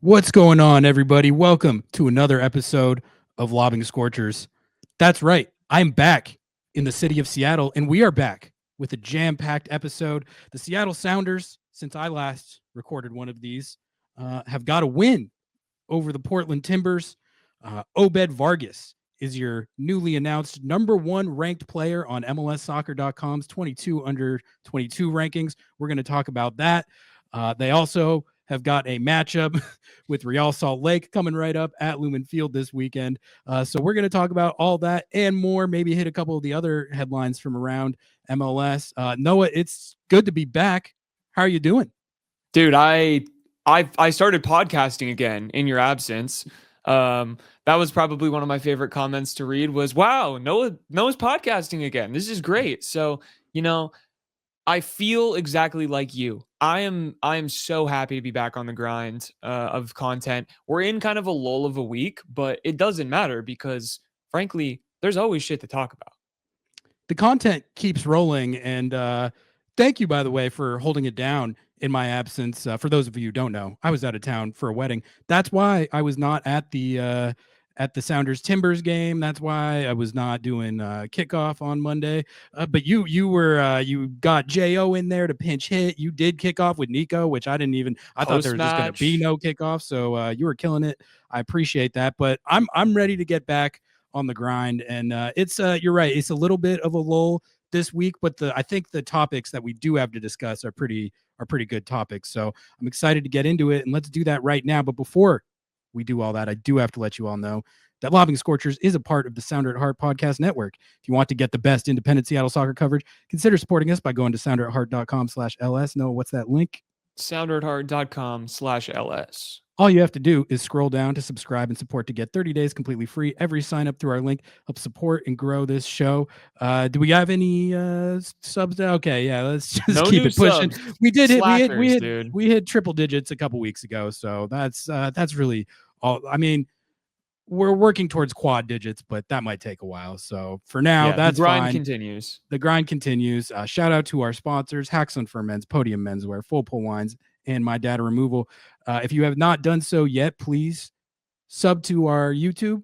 What's going on, everybody? Welcome to another episode of Lobbing Scorchers. That's right. I'm back in the city of Seattle, and we are back with a jam-packed episode. The Seattle Sounders, since I last recorded one of these, have got a win over the Portland Timbers. Obed Vargas is your newly announced number one ranked player on MLSsoccer.com's 22 under 22 rankings. We're going to talk about that. They also have got a matchup with Real Salt Lake coming right up at Lumen Field this weekend. So we're going to talk about all that and more, maybe hit a couple of the other headlines from around MLS. Noah, it's good to be back. How are you doing? Dude, I started podcasting again in your absence. That was probably one of my favorite comments to read was, wow, Noah's podcasting again. This is great. So, you know, I feel exactly like you. I am so happy to be back on the grind of content. We're in kind of a lull of a week, but it doesn't matter because frankly, there's always shit to talk about. The content keeps rolling, and thank you, by the way, for holding it down in my absence. For those of you who don't know, I was out of town for a wedding. That's why I was not at the Sounders Timbers game. That's why I was not doing kickoff on Monday. But you got Jo in there to pinch hit. You did kickoff with Nico, which I didn't even. I thought there Post was just going to be match, no kickoff. So you were killing it. I appreciate that. But I'm ready to get back on the grind, and it's you're right. It's a little bit of a lull this week, but I think the topics that we do have to discuss are pretty good topics. So I'm excited to get into it, and let's do that right now. But before we do all that, I do have to let you all know that Lobbing Scorchers is a part of the Sounder at Heart podcast network. If you want to get the best independent Seattle soccer coverage, consider supporting us by going to sounderatheart.com/ls. Noah, what's that link? sounderatheart.com/ls. All you have to do is scroll down to subscribe and support to get 30 days completely free. Every sign up through our link helps support and grow this show. Do we have any subs? Okay, yeah, let's just No keep new it pushing. subs. We did hit Slackers, dude. we hit triple digits a couple weeks ago, so that's really all. I mean, we're working towards quad digits, but that might take a while. So for now, Yeah, the that's grind fine. continues. The grind continues. Shout out to our sponsors, Haxon Ferments, Podium Menswear, Full Pull Wines, and My Data Removal. If you have not done so yet, please sub to our YouTube.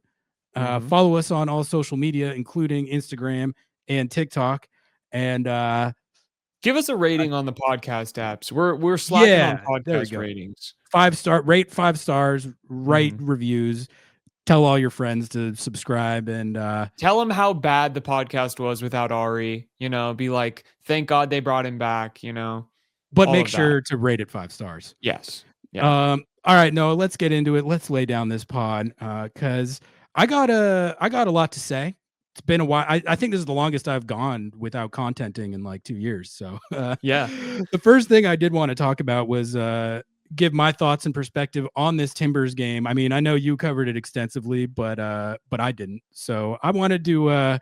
Follow us on all social media, including Instagram and TikTok. And give us a rating on the podcast apps. We're slacking on yeah, there we podcast go. ratings. 5-star, rate 5 stars, write reviews. Tell all your friends to subscribe and tell them how bad the podcast was without Ari. Be like, thank God they brought him back. But all make of that. sure to rate it 5 stars. Yes. Yeah. All right, Noah, let's get into it. Let's lay down this pod because I got a lot to say. It's been a while. I think this is the longest I've gone without contenting in like 2 years. So yeah. The first thing I did want to talk about was give my thoughts and perspective on this Timbers game. I mean, I know you covered it extensively, but I didn't. So I wanted to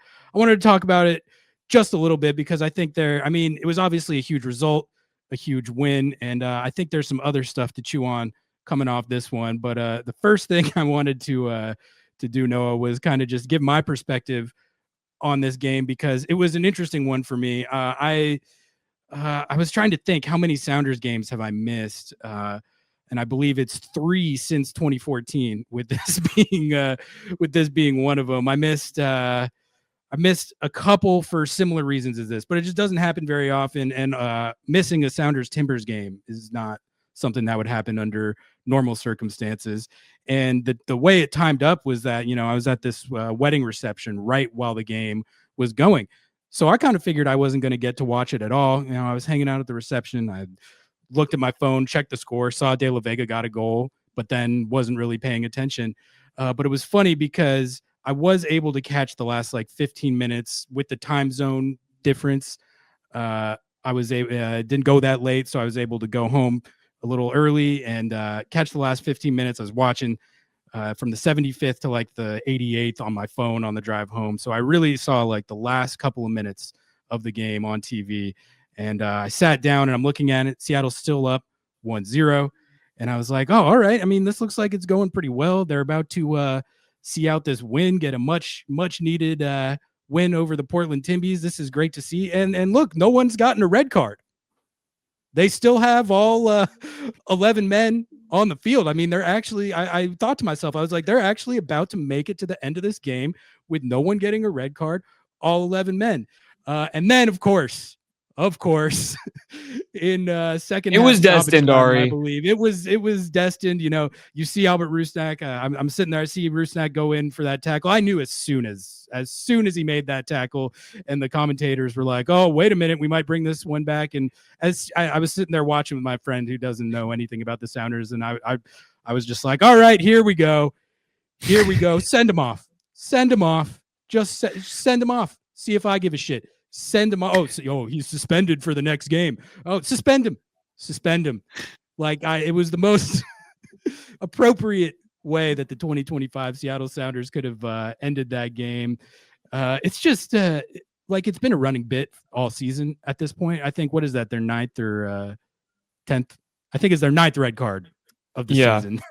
talk about it just a little bit because I think it was obviously a huge result, a huge win, and I think there's some other stuff to chew on coming off this one. But the first thing I wanted to do, Noah, was kind of just give my perspective on this game because it was an interesting one for me. I was trying to think how many Sounders games have I missed, and I believe it's 3 since 2014. With this being one of them, I missed a couple for similar reasons as this, but it just doesn't happen very often. And missing a Sounders Timbers game is not something that would happen under normal circumstances. And the way it timed up was that, I was at this wedding reception right while the game was going. So I kind of figured I wasn't going to get to watch it at all. I was hanging out at the reception. I looked at my phone, checked the score, saw De La Vega got a goal, but then wasn't really paying attention. But it was funny because I was able to catch the last like 15 minutes with the time zone difference. I was didn't go that late, so I was able to go home a little early and catch the last 15 minutes. I was watching from the 75th to like the 88th on my phone on the drive home. So I really saw like the last couple of minutes of the game on TV. And I sat down and I'm looking at it. Seattle's still up 1-0. And I was like, oh, all right. I mean, this looks like it's going pretty well. They're about to see out this win, get a much needed win over the Portland Timbies. This is great to see. And look, no one's gotten a red card. They still have all 11 men on the field. I mean, they're actually, I thought to myself, I was like, they're actually about to make it to the end of this game with no one getting a red card, all 11 men. And then, of course, in second It half was stoppage destined, time, I Ari. believe it was destined. You know, you see Albert Rusnak. I'm sitting there. I see Rusnak go in for that tackle. I knew as soon as he made that tackle, and the commentators were like, "Oh, wait a minute, we might bring this one back." And as I was sitting there watching with my friend who doesn't know anything about the Sounders, and I was just like, "All right, here we go, Send him off. Send him off. Just send him off. See if I give a shit." Send him. Oh, he's suspended for the next game. Oh, suspend him. Like it was the most appropriate way that the 2025 Seattle Sounders could have ended that game. It's just like it's been a running bit all season at this point. I think, what is that? Their 9th or 10th? I think it's their 9th red card of the season,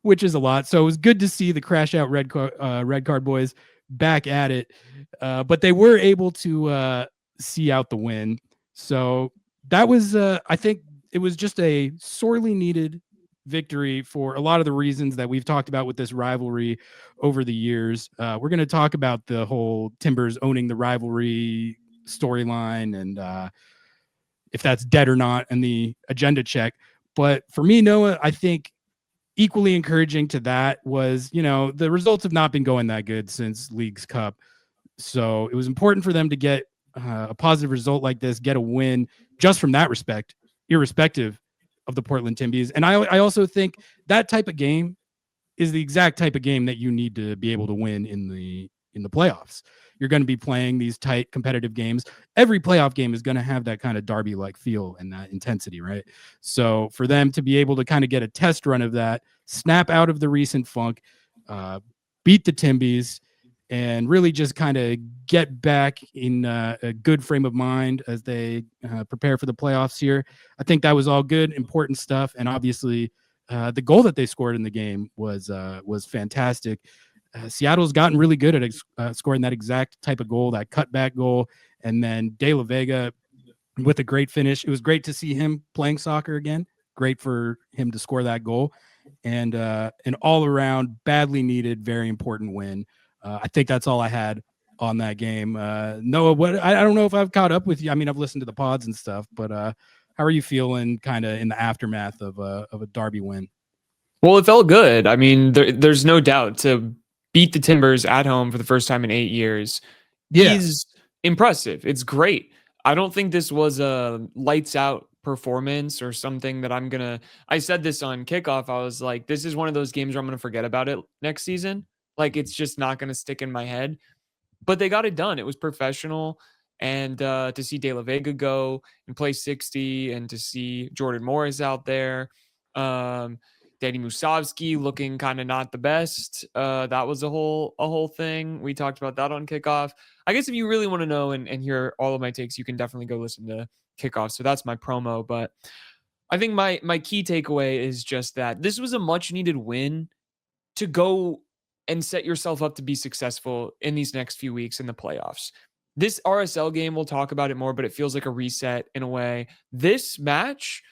which is a lot. So it was good to see the crash out red card boys back at it. But they were able to see out the win. So that was, I think it was just a sorely needed victory for a lot of the reasons that we've talked about with this rivalry over the years. We're going to talk about the whole Timbers owning the rivalry storyline and if that's dead or not in the agenda check. But for me, Noah, I think equally encouraging to that was, the results have not been going that good since Leagues Cup. So it was important for them to get a positive result like this, get a win just from that respect, irrespective of the Portland Timbies. And I also think that type of game is the exact type of game that you need to be able to win in the playoffs. You're going to be playing these tight competitive games. Every playoff game is going to have that kind of derby-like feel and that intensity, right? So for them to be able to kind of get a test run of that, snap out of the recent funk, beat the Timbies, and really just kind of get back in a good frame of mind as they prepare for the playoffs here. I think that was all good, important stuff. And obviously the goal that they scored in the game was fantastic. Seattle's gotten really good at scoring that exact type of goal, that cutback goal. And then De La Vega with a great finish. It was great to see him playing soccer again. Great for him to score that goal. And an all-around, badly needed, very important win. I think that's all I had on that game. Noah, I don't know if I've caught up with you. I mean, I've listened to the pods and stuff, but how are you feeling kind of in the aftermath of a derby win? Well, it felt good. I mean, there's no doubt to beat the Timbers at home for the first time in 8 years is impressive. It's great. I don't think this was a lights out performance or something that I said this on kickoff. I was like, this is one of those games where I'm going to forget about it next season. Like, it's just not going to stick in my head. But they got it done. It was professional. And to see De La Vega go and play 60 and to see Jordan Morris out there, Danny Musovski looking kind of not the best. That was a whole thing. We talked about that on kickoff. I guess if you really want to know and hear all of my takes, you can definitely go listen to kickoff. So that's my promo. But I think my key takeaway is just that this was a much needed win to go and set yourself up to be successful in these next few weeks in the playoffs. This RSL game, we'll talk about it more, but it feels like a reset in a way. This match,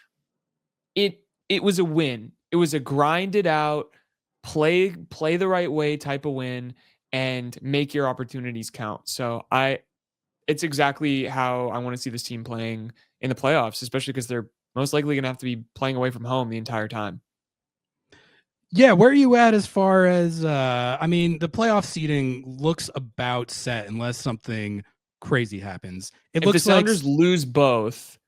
it was a win. It was a grinded out, play the right way type of win and make your opportunities count. So it's exactly how I want to see this team playing in the playoffs, especially because they're most likely going to have to be playing away from home the entire time. Yeah, where are you at as far as I mean, the playoff seeding looks about set unless something crazy happens. If the Sounders lose both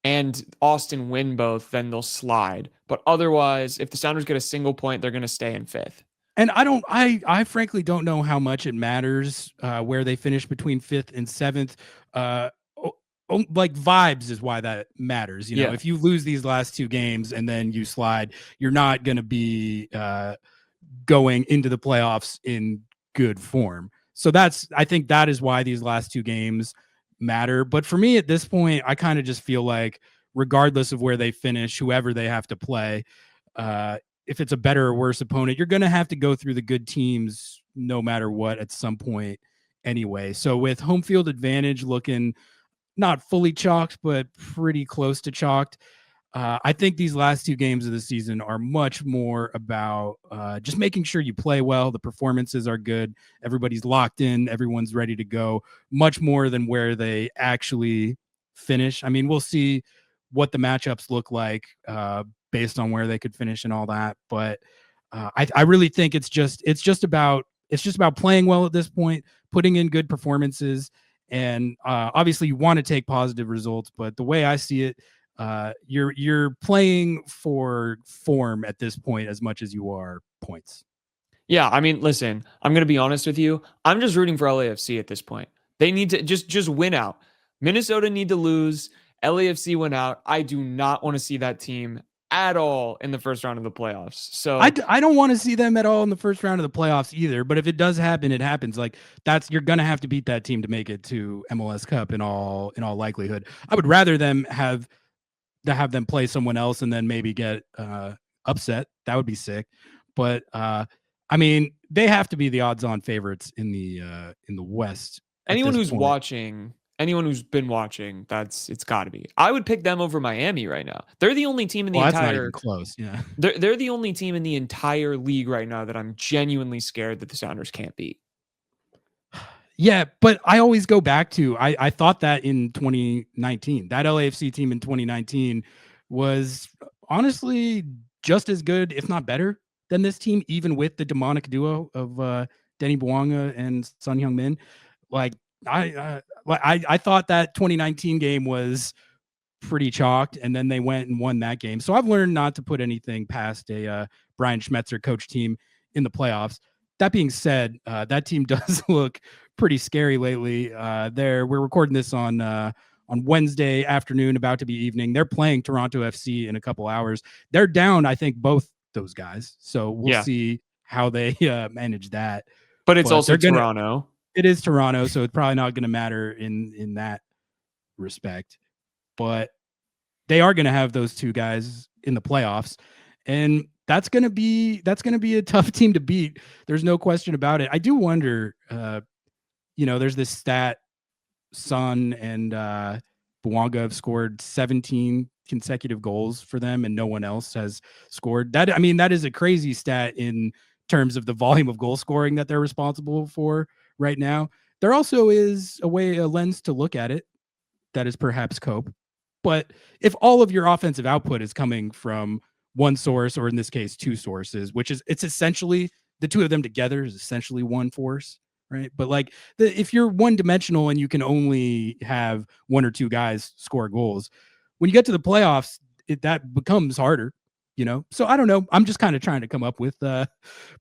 and Austin win both, then they'll slide. But otherwise, if the Sounders get a single point, they're going to stay in 5th. And I frankly don't know how much it matters where they finish between 5th and 7th. Like vibes is why that matters. If you lose these last 2 games and then you slide, you're not going to be going into the playoffs in good form. So I think that is why these last 2 games matter. But for me at this point, I kind of just feel like regardless of where they finish, whoever they have to play, if it's a better or worse opponent, you're going to have to go through the good teams no matter what at some point anyway. So with home field advantage looking not fully chalked, but pretty close to chalked. I think these last two games of the season are much more about just making sure you play well. The performances are good. Everybody's locked in. Everyone's ready to go. Much more than where they actually finish. I mean, we'll see what the matchups look like based on where they could finish and all that. But I really think it's just about playing well at this point, putting in good performances, and obviously you want to take positive results. But the way I see it, you're playing for form at this point as much as you are points. Yeah, I mean, listen, I'm gonna be honest with you. I'm just rooting for LAFC at this point. They need to just win out. Minnesota need to lose. LAFC win out. I do not want to see that team at all in the first round of the playoffs. So I don't want to see them at all in the first round of the playoffs either. But if it does happen, it happens. Like you're gonna have to beat that team to make it to MLS Cup in all likelihood. I would rather them have them play someone else and then maybe get upset. That would be sick. But I mean, they have to be the odds-on favorites in the West at anyone this who's point. watching, anyone who's been watching, it's got to be. I would pick them over Miami right now. They're the only team in the Well, that's not even entire. close. Yeah. They're the only team in the entire league right now that I'm genuinely scared that the Sounders can't beat. Yeah, but I always go back to I thought that in 2019, that LAFC team in 2019 was honestly just as good, if not better, than this team, even with the demonic duo of Denny Bouanga and Son Heung-min. Like I thought that 2019 game was pretty chalked, and then they went and won that game. So I've learned not to put anything past a Brian Schmetzer coach team in the playoffs. That being said, that team does look pretty scary lately. We're recording this on Wednesday afternoon, about to be evening. They're playing Toronto FC in a couple hours. They're down, I think, both those guys. So we'll see how they manage that. But it's also they're gonna. Toronto. It is Toronto, so it's probably not going to matter in that respect. But they are going to have those two guys in the playoffs, and that's going to be a tough team to beat. There's no question about it. I do wonder, there's this stat: Son and Bouanga have scored 17 consecutive goals for them, and no one else has scored. That, I mean, that is a crazy stat in terms of the volume of goal scoring that they're responsible for right now. There also is a lens to look at it that is perhaps cope. But if all of your offensive output is coming from one source, or in this case, two sources, which is, it's essentially the two of them together is essentially one force, right? But like if you're one dimensional and you can only have one or two guys score goals, when you get to the playoffs, that becomes harder, So I don't know. I'm just kind of trying to come up with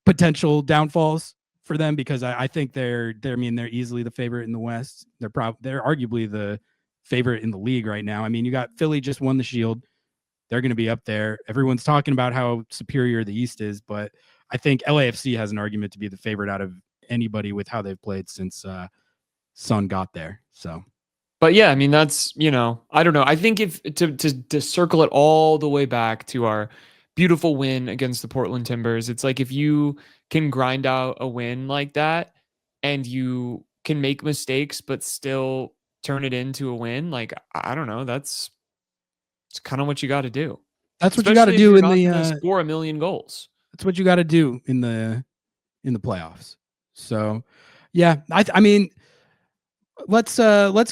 potential downfalls for them, because I think they're easily the favorite in the West. They're arguably the favorite in the league right now. I mean, you got Philly just won the Shield. They're going to be up there. Everyone's talking about how superior the East is, but I think LAFC has an argument to be the favorite out of anybody with how they've played since Son got there. So, but yeah, I mean, that's, I don't know. I think if to circle it all the way back to our beautiful win against the Portland Timbers, it's like if you can grind out a win like that and you can make mistakes but still turn it into a win, like, I don't know, it's kind of what you got to do. That's what Especially you got to do if in you're the not going to score a million goals. That's what you got to do in the playoffs. So, yeah, I mean, let's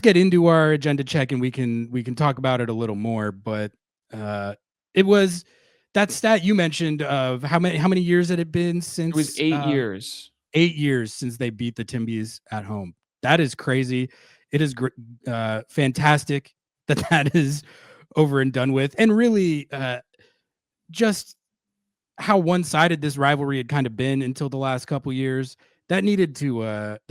get into our agenda check, and we can talk about it a little more. But it was that stat you mentioned of how many years had it been since? It was 8 years. 8 years since they beat the Timbies at home. That is crazy. It is fantastic that is over and done with, and really just how one-sided this rivalry had kind of been until the last couple years. That needed to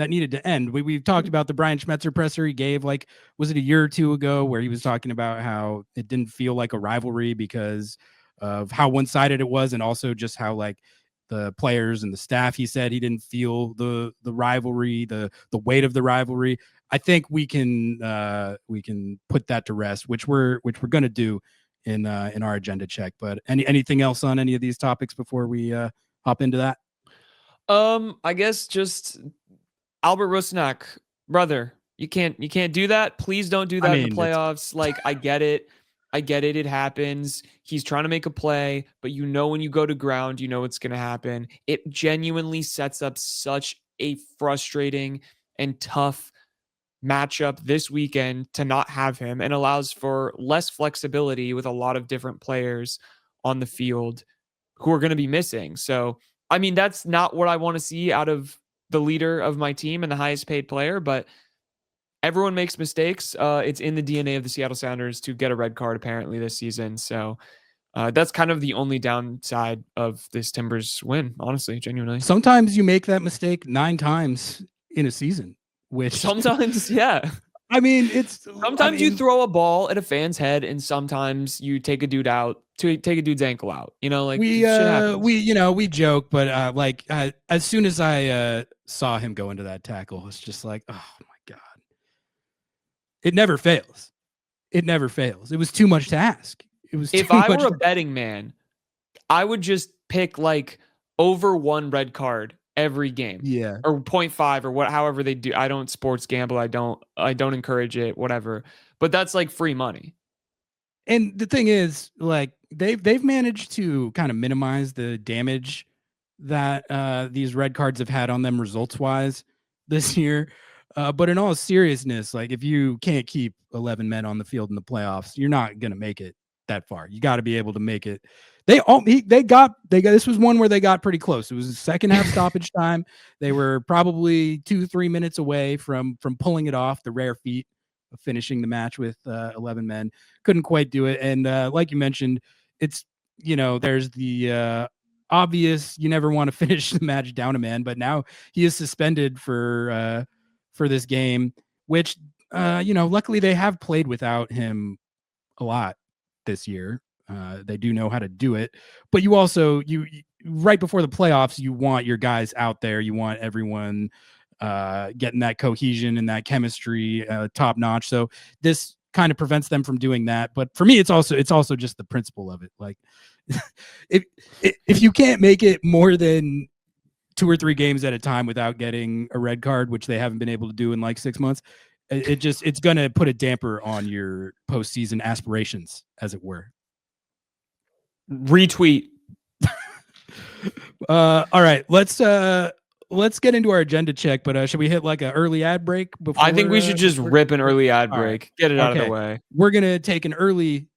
end. We've talked about the Brian Schmetzer presser he gave, like, was it a year or two ago, where he was talking about how it didn't feel like a rivalry because of how one-sided it was, and also just how, like, the players and the staff, he said he didn't feel the rivalry, the weight of the rivalry. I think we can put that to rest, which we're going to do in our agenda check. But anything else on any of these topics before we hop into that? I guess just Albert Rusnak, brother, You can't do that. Please don't do that in the playoffs. Like, I get it. It happens. He's trying to make a play, but when you go to ground, it's going to happen. It genuinely sets up such a frustrating and tough matchup this weekend to not have him, and allows for less flexibility with a lot of different players on the field who are going to be missing. So, I mean, that's not what I want to see out of the leader of my team and the highest paid player, but everyone makes mistakes. It's in the DNA of the Seattle Sounders to get a red card apparently this season. So that's kind of the only downside of this Timbers win, honestly, genuinely. Sometimes you make that mistake 9 times in a season, which sometimes, yeah. I mean, you throw a ball at a fan's head, and sometimes you take a dude out to take a dude's ankle out. We joke, but as soon as I saw him go into that tackle, it's just like, oh my God. It never fails. It was too much to ask. If I were a betting man, I would just pick like over 1 red card every game. Yeah. Or 0.5 or however they do. I don't sports gamble. I don't encourage it, whatever. But that's like free money. And the thing is, like, they've managed to kind of minimize the damage that these red cards have had on them results wise this year. But in all seriousness, like, if you can't keep 11 men on the field in the playoffs, you're not going to make it that far. You got to be able to make it. They got this was one where they got pretty close. It was the second half stoppage time. They were probably 2-3 minutes away from pulling it off, the rare feat of finishing the match with 11 men. Couldn't quite do it. And like you mentioned, it's, there's the obvious, you never want to finish the match down a man, but now he is suspended for this game, which, luckily they have played without him a lot this year. They do know how to do it, but you also, right before the playoffs, you want your guys out there. You want everyone getting that cohesion and that chemistry top notch. So this kind of prevents them from doing that. But for me, it's also just the principle of it. Like, if you can't make it more than 2 or 3 games at a time without getting a red card, which they haven't been able to do in like 6 months, it's going to put a damper on your postseason aspirations, as it were. Retweet. All right, let's get into our agenda check, but should we hit like an early ad break before? I think we should just rip an early ad break. Right. Get it out of the way. We're going to take an early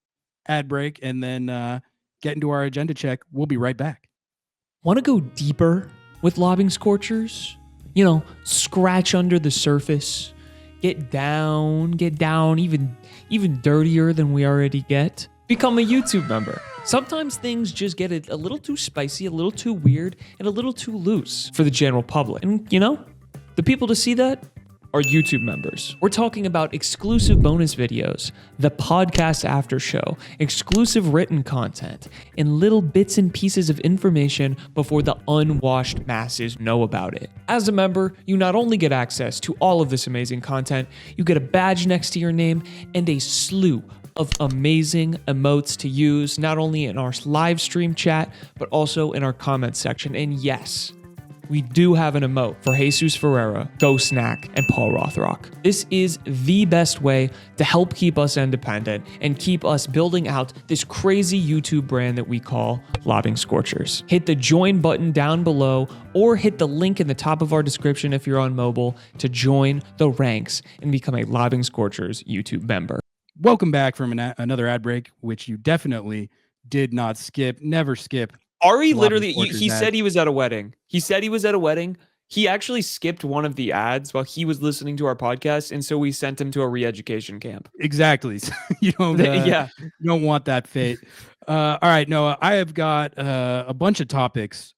ad break and then get into our agenda check. We'll be right back. Want to go deeper with Lobbing Scorchers? Scratch under the surface. Get down even dirtier than we already get. Become a YouTube member. Sometimes things just get a little too spicy, a little too weird, and a little too loose for the general public. And the people to see that are YouTube members. We're talking about exclusive bonus videos, the podcast after show, exclusive written content, and little bits and pieces of information before the unwashed masses know about it. As a member, you not only get access to all of this amazing content, you get a badge next to your name and a slew of amazing emotes to use, not only in our live stream chat, but also in our comments section. And yes, we do have an emote for Jesus Ferreira, Go Snack, and Paul Rothrock. This is the best way to help keep us independent and keep us building out this crazy YouTube brand that we call Lobbing Scorchers. Hit the join button down below or hit the link in the top of our description if you're on mobile to join the ranks and become a Lobbing Scorchers YouTube member. Welcome back from another ad break, which you definitely did not skip. Never skip. Ari literally, he said he was at a wedding. He actually skipped one of the ads while he was listening to our podcast, and so we sent him to a re-education camp. Exactly. You don't want that fate. All right, Noah, I have got a bunch of topics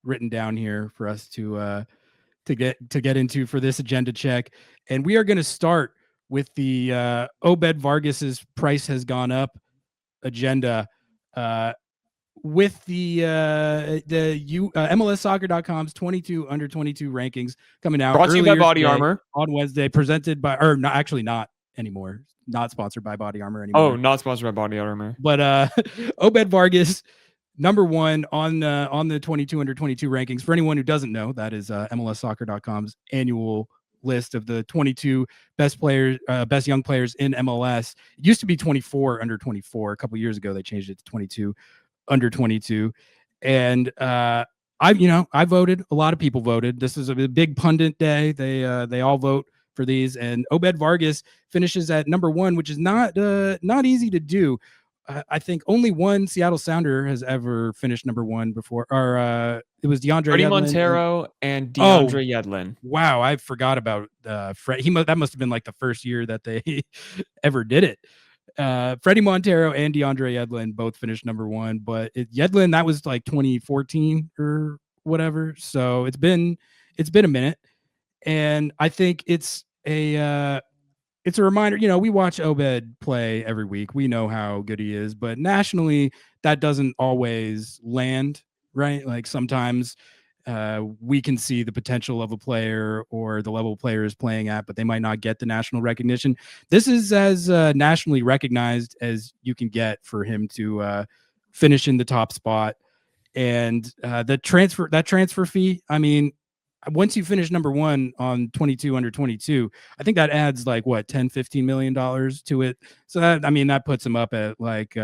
written down here for us to get into for this agenda check, and we are going to start with the Obed Vargas's price has gone up agenda. With the MLSsoccer.com's 22 under 22 rankings coming out. Brought to you by Body Armor on Wednesday, presented by, or not, actually not anymore. Not sponsored by Body Armor anymore. Oh, not sponsored by Body Armor. But Obed Vargas, number 1 on the 22 under 22 rankings. For anyone who doesn't know, that is MLSsoccer.com's annual list of the 22 best players, best young players in MLS. It used to be 24 under 24. A couple years ago, they changed it to 22 under 22. And I voted. A lot of people voted. This is a big pundit day. They all vote for these. And Obed Vargas finishes at number 1, which is not easy to do. I think only one Seattle Sounder has ever finished number 1 before, or it was DeAndre Freddie Yedlin Montero and DeAndre Yedlin. Wow, I forgot about Fred. That must have been like the first year that they ever did it. Freddie Montero and DeAndre Yedlin both finished number 1, but Yedlin, that was like 2014 or whatever. So it's been a minute, and I think it's a reminder. We watch Obed play every week. We know how good he is, but nationally, that doesn't always land, right? Like sometimes we can see the potential of a player or the level player is playing at, but they might not get the national recognition. This is as nationally recognized as you can get for him to finish in the top spot. And that transfer fee, I mean, once you finish number 1 on 22 under 22, I think that adds like what, $10-15 million to it. So that puts him up at like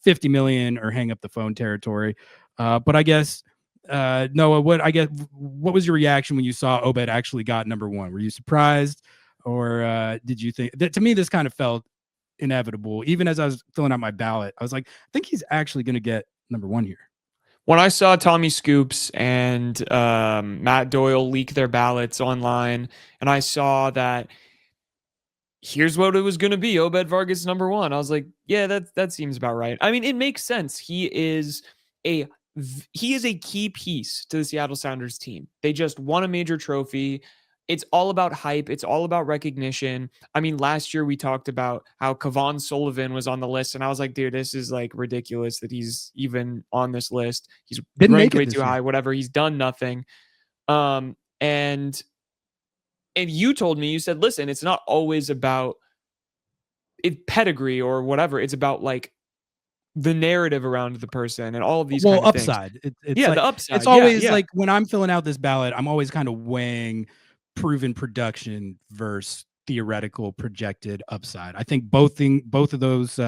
50 million or hang up the phone territory. But I guess Noah, what was your reaction when you saw Obed actually got number 1? Were you surprised, or did you think that? To me, this kind of felt inevitable. Even as I was filling out my ballot, I was like, I think he's actually going to get number 1 here. When I saw Tommy Scoops and Matt Doyle leak their ballots online, and I saw that here's what it was going to be, Obed Vargas number 1, I was like, yeah, that seems about right. I mean, it makes sense. He is a key piece to the Seattle Sounders team. They just won a major trophy. It's all about hype. It's all about recognition. I mean, last year we talked about how Kevon Sullivan was on the list, and I was like, dude, this is like ridiculous that he's even on this list. He's ranked way too high, whatever. He's done nothing. And you told me, you said, listen, it's not always about pedigree or whatever. It's about like the narrative around the person and all of these kind of upside. Things. It's like, the upside. It's always like when I'm filling out this ballot, I'm always kind of weighing proven production versus theoretical projected upside. I think both of those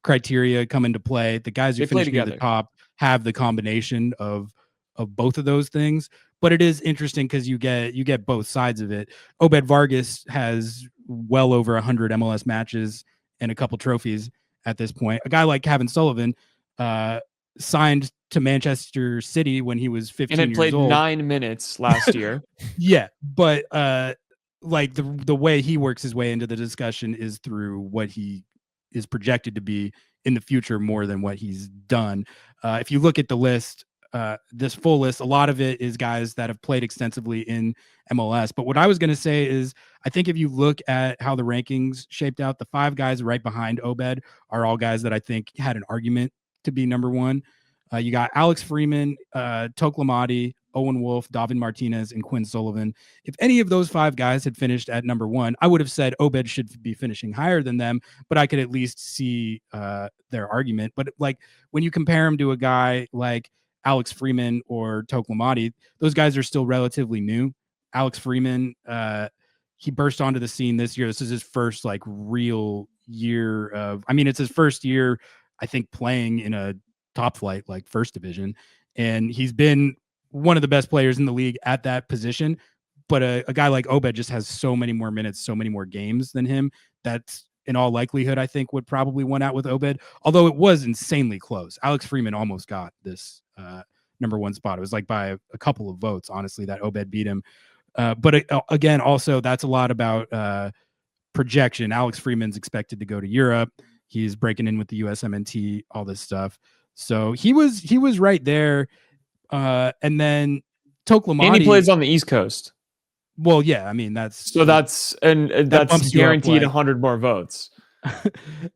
criteria come into play. The guys who finish near the top have the combination of both of those things. But it is interesting because you get both sides of it. Obed Vargas has well over 100 MLS matches and a couple trophies at this point. A guy like Kevin Sullivan signed to Manchester City when he was 15 years old. And had played 9 minutes last year. Yeah, but like the way he works his way into the discussion is through what he is projected to be in the future more than what he's done. If you look at the list, this full list, a lot of it is guys that have played extensively in MLS. But what I was going to say is, I think if you look at how the rankings shaped out, the 5 guys right behind Obed are all guys that I think had an argument to be number 1. You got Alex Freeman, Toklamati, Owen Wolf, Davin Martinez, and Quinn Sullivan. If any of those 5 guys had finished at number 1, I would have said Obed should be finishing higher than them, but I could at least see their argument. But like when you compare him to a guy like Alex Freeman or Toklamati, those guys are still relatively new. Alex Freeman, he burst onto the scene this year. This is his first like real year of, it's his first year, I think, playing in a top flight, like first division. And he's been one of the best players in the league at that position. But a guy like Obed just has so many more minutes, so many more games than him. That's in all likelihood, I think, would probably win out with Obed, although it was insanely close. Alex Freeman almost got this number 1 spot. It was like by a couple of votes, honestly, that Obed beat him. But again, also that's a lot about projection. Alex Freeman's expected to go to Europe. He's breaking in with the USMNT, all this stuff. So he was right there. And then Toklamati, and he plays on the East Coast. Well, yeah, that's guaranteed 100 more votes.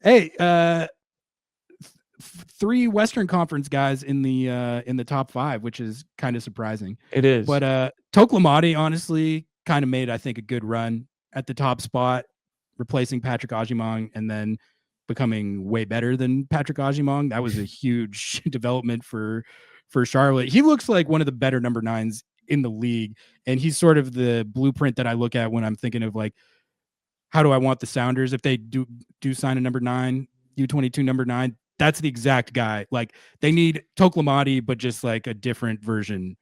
Hey, 3 Western Conference guys in the top 5, which is kind of surprising. It is. But Toklamati honestly kind of made, I think, a good run at the top spot, replacing Patrick Agimong and then becoming way better than Patrick Agimong. That was a huge development for Charlotte. He looks like one of the better number 9s in the league. And he's sort of the blueprint that I look at when I'm thinking of like, how do I want the Sounders if they do sign a number 9, U22 number 9? That's the exact guy. Like they need Toklamati, but just like a different version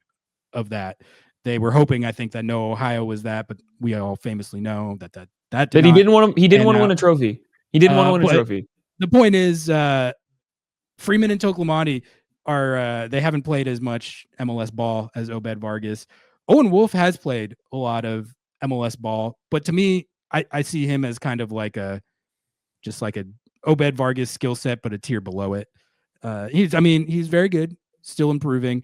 of that. They were hoping, I think, that No Ohio was that, but we all famously know that did he not didn't want to. He didn't pan want to win out. a trophy. He didn't want to win a But trophy. The point is, Freeman and Toklamati are they haven't played as much MLS ball as Obed Vargas. Owen Wolf has played a lot of MLS ball, but to me, I see him as kind of like just like a Obed Vargas skill set, but a tier below it. He's very good, still improving,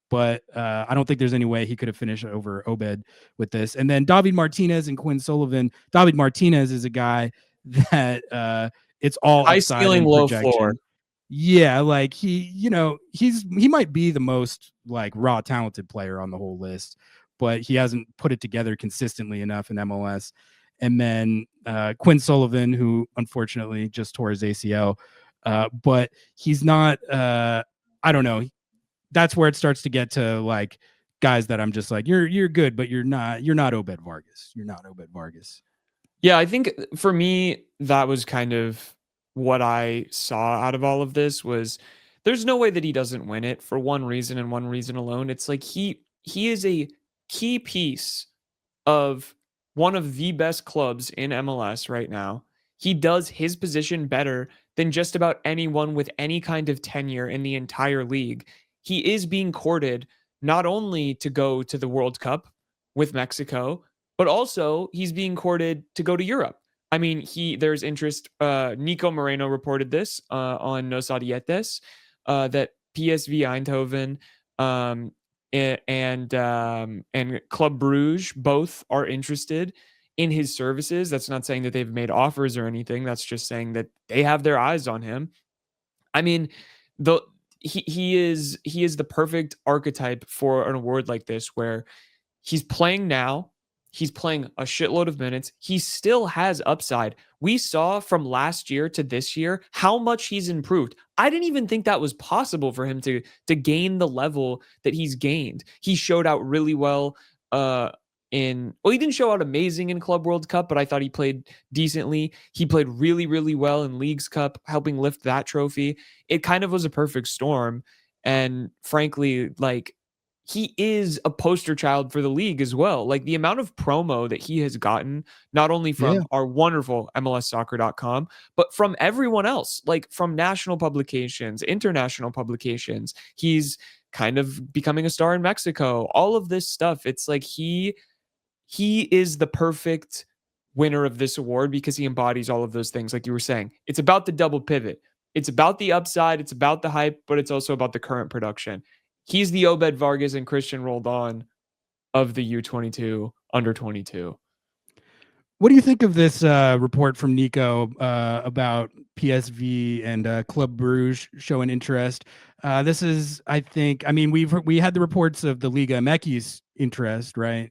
but I don't think there's any way he could have finished over Obed with this. And then David Martinez and Quinn Sullivan. David Martinez is a guy that it's all High upside ceiling, and low projection. floor. Yeah, like he might be the most like raw talented player on the whole list, but he hasn't put it together consistently enough in MLS. And then Quinn Sullivan, who unfortunately just tore his ACL, but he's not. I don't know. That's where it starts to get to like guys that I'm just like, you're good, but you're not Obed Vargas. You're not Obed Vargas. Yeah, I think for me, that was kind of what I saw out of all of this was there's no way that he doesn't win it for one reason and one reason alone. It's like he is a key piece of one of the best clubs in MLS right now. He does his position better than just about anyone with any kind of tenure in the entire league. He is being courted not only to go to the World Cup with Mexico, but also he's being courted to go to Europe. I mean, there's interest. Nico Moreno reported this on Nos Adietes that PSV Eindhoven and Club Bruges both are interested in his services. That's not saying that they've made offers or anything. That's just saying that they have their eyes on him. I mean, he is the perfect archetype for an award like this, where he's playing now. He's playing a shitload of minutes. He still has upside. We saw from last year to this year how much he's improved. I didn't even think that was possible for him to gain the level that he's gained. He showed out really well he didn't show out amazing in Club World Cup, but I thought he played decently. He played really, really well in Leagues Cup, helping lift that trophy. It kind of was a perfect storm. And frankly, like, he is a poster child for the league as well. Like the amount of promo that he has gotten, not only from our wonderful MLSsoccer.com, but from everyone else, like from national publications, international publications. He's kind of becoming a star in Mexico, all of this stuff. It's like he is the perfect winner of this award because he embodies all of those things. Like you were saying, it's about the double pivot. It's about the upside. It's about the hype, but it's also about the current production. He's the Obed Vargas and Cristian Roldan of the U22 under 22. What do you think of this report from Nico about PSV and Club Bruges showing interest? This is, I mean, we had the reports of the Liga MX interest, right?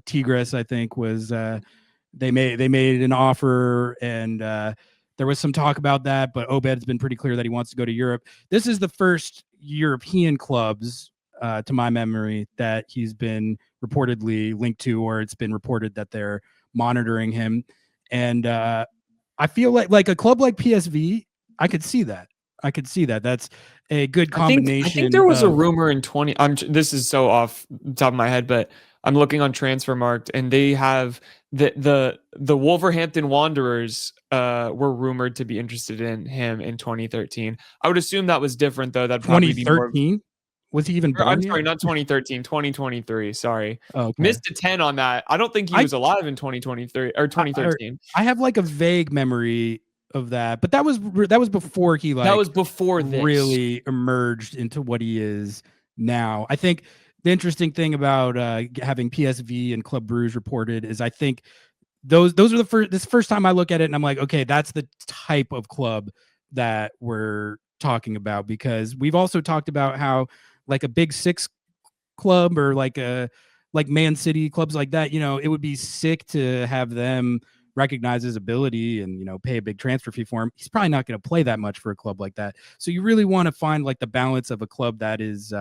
Tigres, I think, was they made an offer, and there was some talk about that, but Obed's been pretty clear that he wants to go to Europe. This is the first European clubs, to my memory, that he's been reportedly linked to, or it's been reported that they're monitoring him. And I feel like a club like PSV, I could see that. That's a good combination. I think there was a rumor in 20. This is so off the top of my head, but I'm looking on Transfermarkt, and they have the Wolverhampton Wanderers were rumored to be interested in him in 2013. I would assume that was different though. That 2013. Was he even born I'm yet? sorry, not 2013, 2023. Sorry. Okay. Missed a 10 on that. I don't think he was alive in 2023 or 2013. I have like a vague memory of that, but that was before he that was before this really emerged into what he is now. I think the interesting thing about having PSV and Club Bruges reported is I think those are this first time I look at it and I'm like, okay, that's the type of club that we're talking about, because we've also talked about how like a Big Six club or like Man City, clubs like that, it would be sick to have them recognize his ability and, pay a big transfer fee for him. He's probably not going to play that much for a club like that. So you really want to find like the balance of a club that is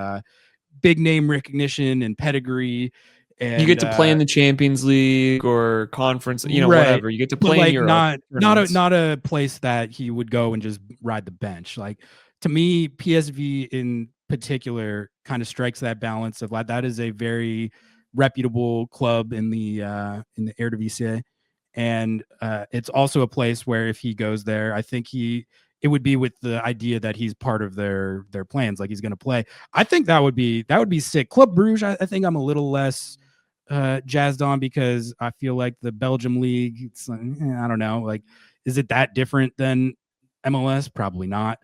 big name recognition and pedigree. And you get to play in the Champions League or conference, right. whatever. You get to play but like in Europe. not a place that he would go and just ride the bench. Like, to me, PSV in particular kind of strikes that balance of like, that is a very reputable club in the Eredivisie, and it's also a place where if he goes there, I think it would be with the idea that he's part of their plans, like he's going to play. I think that would be sick. Club Bruges, I think I'm a little less jazzed on, because I feel like the Belgium league, it's like, I don't know, like, is it that different than MLS? Probably not.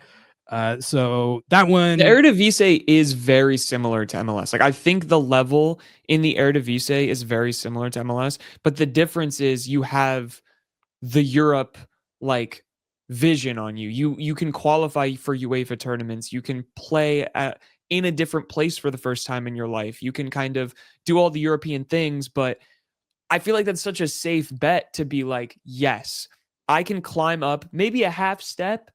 So that one, the Eredivisie is very similar to MLS. Like, I think the level in the Eredivisie is very similar to MLS, but the difference is you have the Europe like vision on you. You can qualify for UEFA tournaments. You can play in a different place for the first time in your life. You can kind of do all the European things, but I feel like that's such a safe bet to be like, yes, I can climb up maybe a half step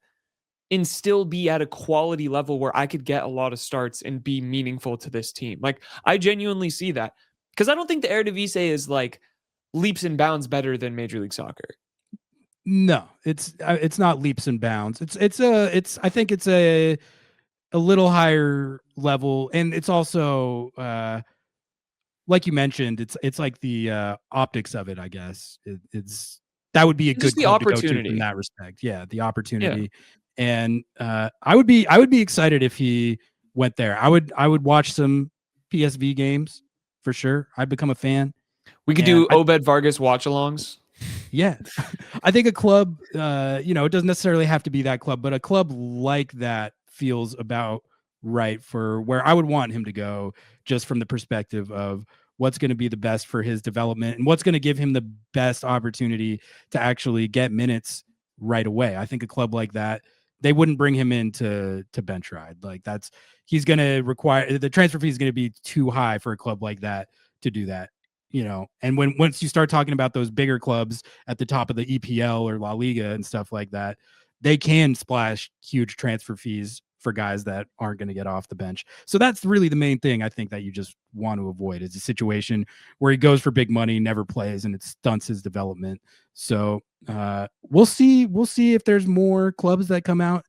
and still be at a quality level where I could get a lot of starts and be meaningful to this team. Like, I genuinely see that, because I don't think the Eredivisie is like leaps and bounds better than Major League Soccer. No, it's not leaps and bounds. I think it's a little higher level, and it's also like you mentioned, it's like the optics of it, I guess. It's that would be a Just good the club to go to in opportunity. that respect. Yeah, the opportunity. And I would be excited if he went there. I would watch some PSV games for sure. I'd become a fan. We could do Obed Vargas watch-alongs. Yeah. I think a club, it doesn't necessarily have to be that club, but a club like that feels about right for where I would want him to go, just from the perspective of what's going to be the best for his development and what's going to give him the best opportunity to actually get minutes right away. I think a club like that, they wouldn't bring him in to bench ride. Like, he's going to require, the transfer fee is going to be too high for a club like that to do that. And once you start talking about those bigger clubs at the top of the EPL or La Liga and stuff like that, they can splash huge transfer fees for guys that aren't going to get off the bench. So that's really the main thing I think that you just want to avoid, is a situation where he goes for big money, never plays, and it stunts his development. So we'll see if there's more clubs that come out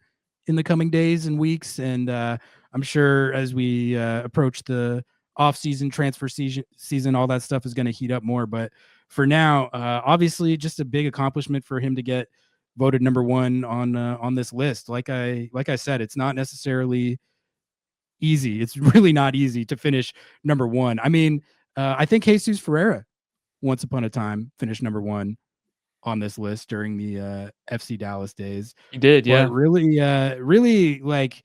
in the coming days and weeks. And I'm sure as we approach the off-season, transfer season, all that stuff is going to heat up more. But for now, obviously, just a big accomplishment for him to get voted number one on this list. Like I said, it's not necessarily easy. It's really not easy to finish number one. I mean, I think Jesus Ferreira, once upon a time, finished number one on this list during the FC Dallas days. He did, yeah. But really, like,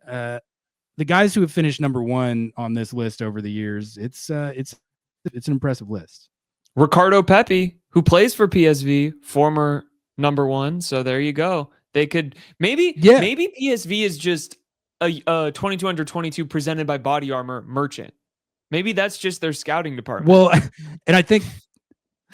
the guys who have finished number one on this list over the years, it's an impressive list. Ricardo Pepi, who plays for PSV, former number one. So there you go. They could maybe PSV is just a 22 under 22 presented by Body Armor merchant. Maybe that's just their scouting department. Well, and I think,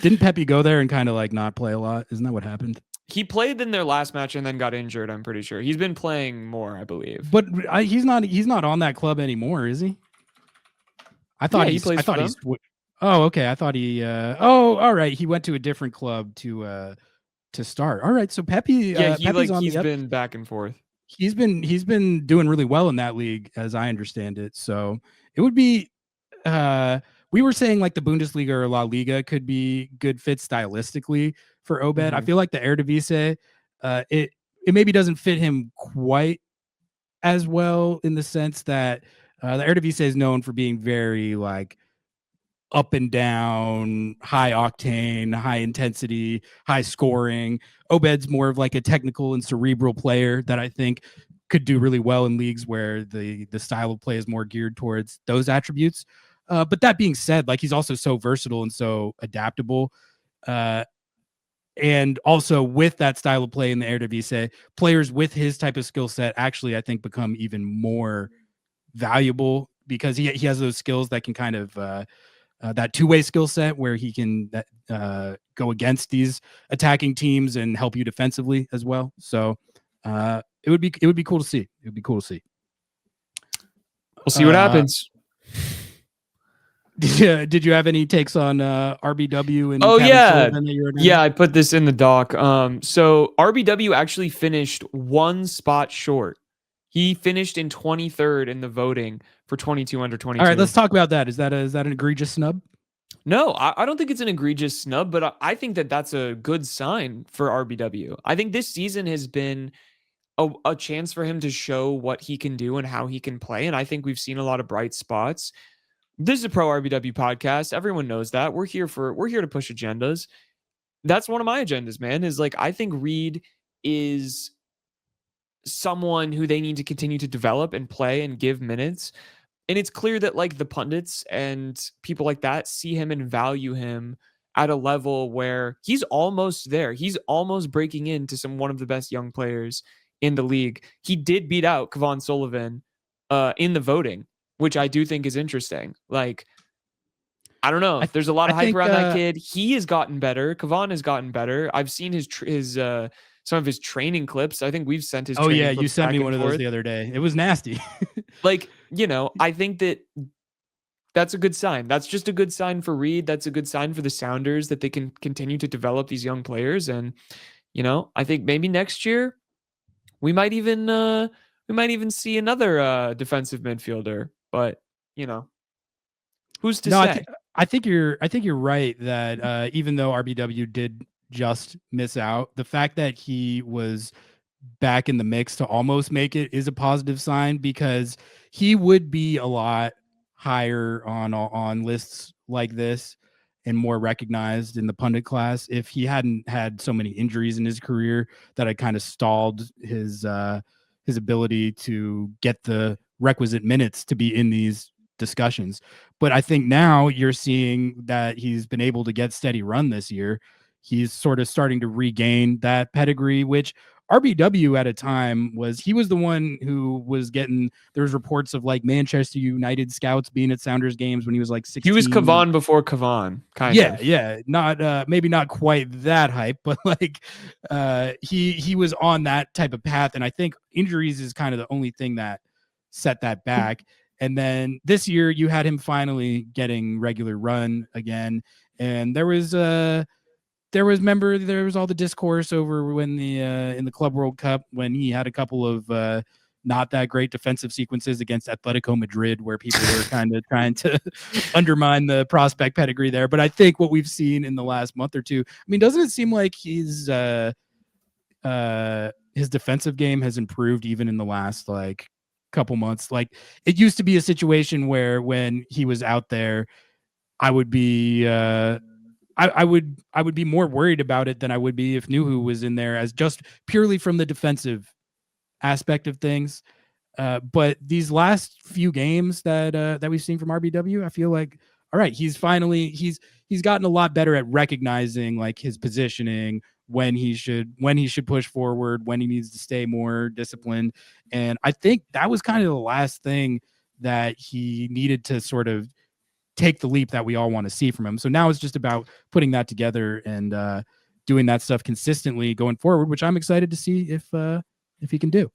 didn't Pepi go there and kind of like not play a lot? Isn't that what happened? He played in their last match and then got injured, I'm pretty sure. He's been playing more, I believe. But he's not on that club anymore, is he? I thought he plays for them. Oh, okay. I thought he all right. He went to a different club to start. All right. So Pepi, yeah, he's been back and forth. He's been doing really well in that league, as I understand it. So it would be we were saying like the Bundesliga or La Liga could be good fits stylistically for Obed. Mm-hmm. I feel like the Eredivisie, it maybe doesn't fit him quite as well, in the sense that the Eredivisie is known for being very like up and down, high octane, high intensity, high scoring. Obed's more of like a technical and cerebral player that I think could do really well in leagues where the style of play is more geared towards those attributes. But that being said, like, he's also so versatile and so adaptable. And also with that style of play in the Eredivisie, players with his type of skill set actually, I think, become even more valuable, because he has those skills that can kind of that two-way skill set where he can go against these attacking teams and help you defensively as well. So it would be cool to see. It would be cool to see. We'll see what happens. Did you have any takes on RBW and Oh Kevin yeah, Sullivan that you were yeah. I put this in the doc. So RBW actually finished one spot short. He finished in 23rd in the voting for 22 under 22. All right, let's talk about that. Is that an egregious snub? No, I don't think it's an egregious snub, but I think that that's a good sign for RBW. I think this season has been a chance for him to show what he can do and how he can play. And I think we've seen a lot of bright spots. This is a pro RBW podcast. Everyone knows that. We're here to push agendas. That's one of my agendas, man, is like, I think Reed is someone who they need to continue to develop and play and give minutes. And it's clear that like the pundits and people like that see him and value him at a level where he's almost there. He's almost breaking into one of the best young players in the league. He did beat out Kevon Sullivan in the voting, which I do think is interesting. Like, I don't know. There's a lot of hype around that kid. He has gotten better. Kevon has gotten better. I've seen his some of his training clips. I think we've sent his. Oh training yeah, clips you sent back me and one of forth. those the other day. It was nasty. Like, you know, I think that's a good sign. That's just a good sign for Reed. That's a good sign for the Sounders that they can continue to develop these young players. And, you know, I think maybe next year we might even see another defensive midfielder. But, you know, who's to say? I think you're right that even though RBW did just miss out, the fact that he was back in the mix to almost make it is a positive sign, because he would be a lot higher on lists like this and more recognized in the pundit class if he hadn't had so many injuries in his career that had kind of stalled his ability to get the requisite minutes to be in these discussions. But I think now you're seeing that he's been able to get steady run this year. He's sort of starting to regain that pedigree, which RBW at a time was the one who was getting, there's reports of like Manchester United scouts being at Sounders games when he was like 16. He was Kevon before Kevon, kind of. Yeah. Not maybe not quite that hype, but like he was on that type of path. And I think injuries is kind of the only thing that set that back. And then this year you had him finally getting regular run again. And there was all the discourse over when in the Club World Cup, when he had a couple of not that great defensive sequences against Atletico Madrid, where people were kind of trying to undermine the prospect pedigree there. But I think what we've seen in the last month or two, I mean, doesn't it seem like his defensive game has improved even in the last like couple months? Like, it used to be a situation where when he was out there, I would be I would be more worried about it than I would be if Nuhu was in there, as just purely from the defensive aspect of things. But these last few games that we've seen from RBW, I feel like, all right, he's gotten a lot better at recognizing like his positioning, when he should push forward, when he needs to stay more disciplined. And I think that was kind of the last thing that he needed to sort of take the leap that we all want to see from him. So now it's just about putting that together and doing that stuff consistently going forward, which I'm excited to see if he can do.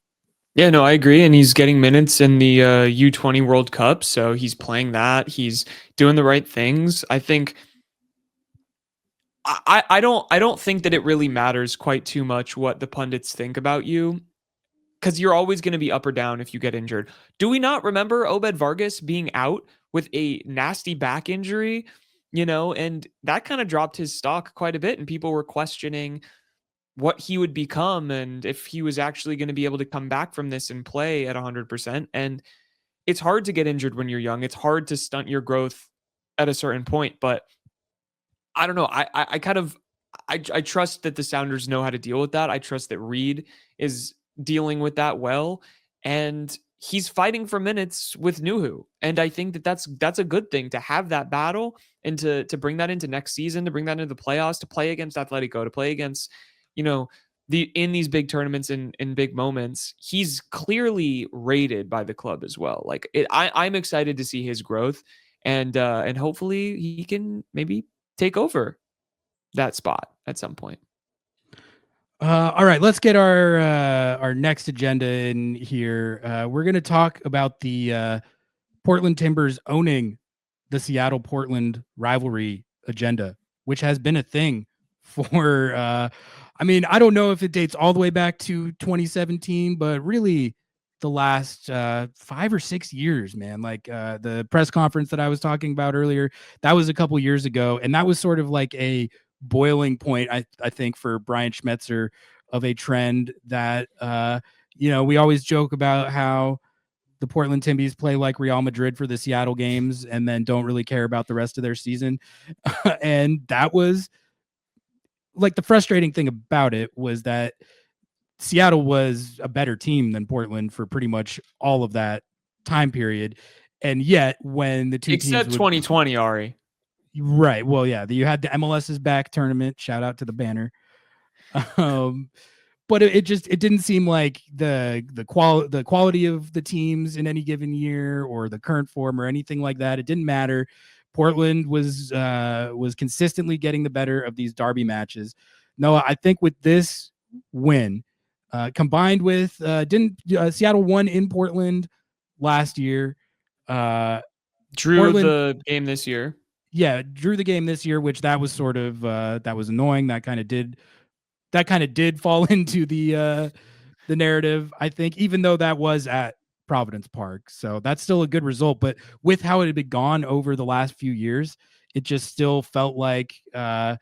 Yeah, no, I agree. And he's getting minutes in the U20 World Cup. So he's playing that. He's doing the right things. I think I don't think that it really matters quite too much what the pundits think about you, because you're always going to be up or down if you get injured. Do we not remember Obed Vargas being out with a nasty back injury, you know, and that kind of dropped his stock quite a bit, and people were questioning what he would become and if he was actually going to be able to come back from this and play at 100%. And it's hard to get injured when you're young. It's hard to stunt your growth at a certain point, but I don't know. I trust that the Sounders know how to deal with that. I trust that Reed is dealing with that well, and he's fighting for minutes with Nuhu. And I think that that's a good thing, to have that battle and to bring that into next season, to bring that into the playoffs, to play against Atletico, to play against, you know, in these big tournaments and in big moments. He's clearly rated by the club as well. Like, I'm excited to see his growth, and hopefully he can maybe take over that spot at some point. All right, let's get our next agenda in here. We're going to talk about the Portland Timbers owning the Seattle Portland rivalry agenda, which has been a thing for I mean, I don't know if it dates all the way back to 2017, but really the last 5 or 6 years, man. Like the press conference that I was talking about earlier, that was a couple years ago, and that was sort of like a boiling point, I think, for Brian Schmetzer, of a trend that we always joke about how the Portland Timbies play like Real Madrid for the Seattle games and then don't really care about the rest of their season. And that was like the frustrating thing about it, was that Seattle was a better team than Portland for pretty much all of that time period. And yet when the two except teams 2020, Ari. Right. Well, yeah, you had the MLS's back tournament. Shout out to the banner. But it didn't seem like the quality of the teams in any given year or the current form or anything like that. It didn't matter. Portland was consistently getting the better of these derby matches. No, I think with this win, combined with Seattle won in Portland last year. Drew Portland, the game this year. Yeah, drew the game this year, which that was sort of that was annoying. That kind of did fall into the narrative, I think, even though that was at Providence Park. So that's still a good result. But with how it had been gone over the last few years, it just still felt like that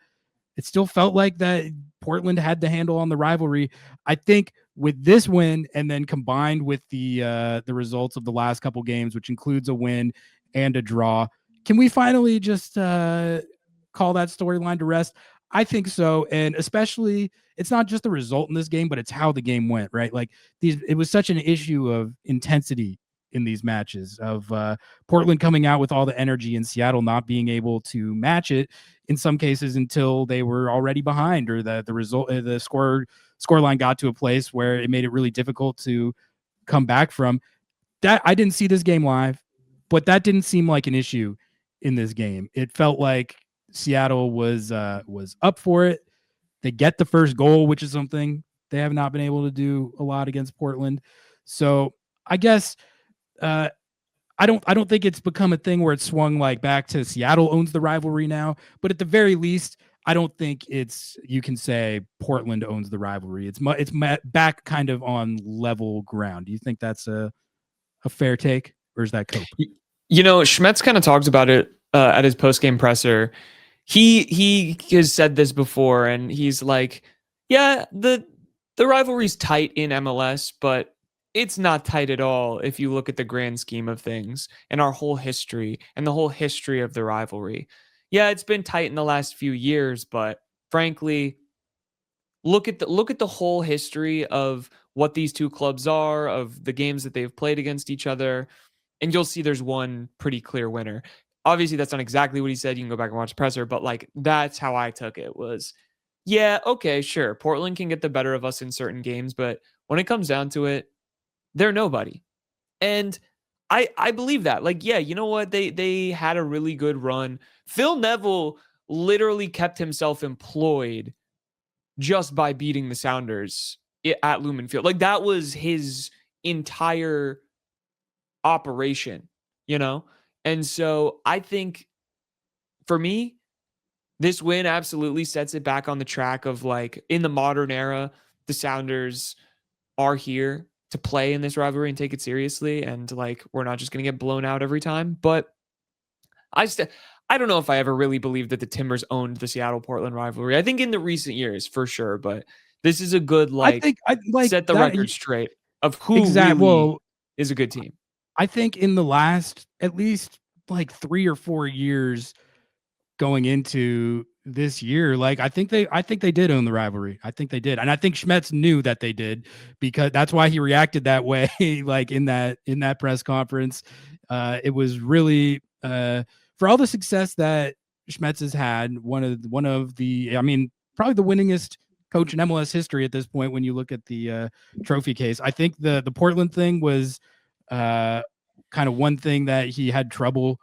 Portland had the handle on the rivalry. I think with this win, and then combined with the results of the last couple games, which includes a win and a draw, can we finally just call that storyline to rest? I think so. And especially, it's not just the result in this game, but it's how the game went, right? Like it was such an issue of intensity in these matches, of Portland coming out with all the energy and Seattle not being able to match it in some cases until they were already behind, or the scoreline got to a place where it made it really difficult to come back from. That I didn't see this game live, but that didn't seem like an issue in this game. It felt like Seattle was up for it. They get the first goal, which is something they have not been able to do a lot against Portland. So I guess I don't think it's become a thing where it's swung like back to Seattle owns the rivalry now, but at the very least, I don't think you can say Portland owns the rivalry. It's back kind of on level ground. Do you think that's a fair take, or is that Cope? Schmetz kind of talked about it at his post-game presser. He has said this before, and he's like, yeah, the rivalry's tight in MLS, but it's not tight at all if you look at the grand scheme of things and our whole history and the whole history of the rivalry. Yeah, it's been tight in the last few years, but frankly, look at the whole history of what these two clubs are, of the games that they've played against each other, and you'll see there's one pretty clear winner. Obviously, that's not exactly what he said. You can go back and watch the presser, but like that's how I took it. Was, yeah, okay, sure, Portland can get the better of us in certain games, but when it comes down to it, they're nobody. And I believe that. Like, yeah, you know what? They had a really good run. Phil Neville literally kept himself employed just by beating the Sounders at Lumen Field. Like, that was his entire operation, And so I think for me, this win absolutely sets it back on the track of, like, in the modern era, the Sounders are here to play in this rivalry and take it seriously. And like, we're not just going to get blown out every time. But I don't know if I ever really believed that the Timbers owned the Seattle Portland rivalry. I think in the recent years for sure, but this is a good, set the record straight of who really is a good team. I think in the last at least like 3 or 4 years going into this year, like I think they did own the rivalry. I think they did. And I think Schmetz knew that they did, because that's why he reacted that way. Like in that press conference, it was really for all the success that Schmetz has had, one of the, I mean, probably the winningest coach in MLS history at this point when you look at the trophy case. I think the Portland thing was kind of one thing that he had trouble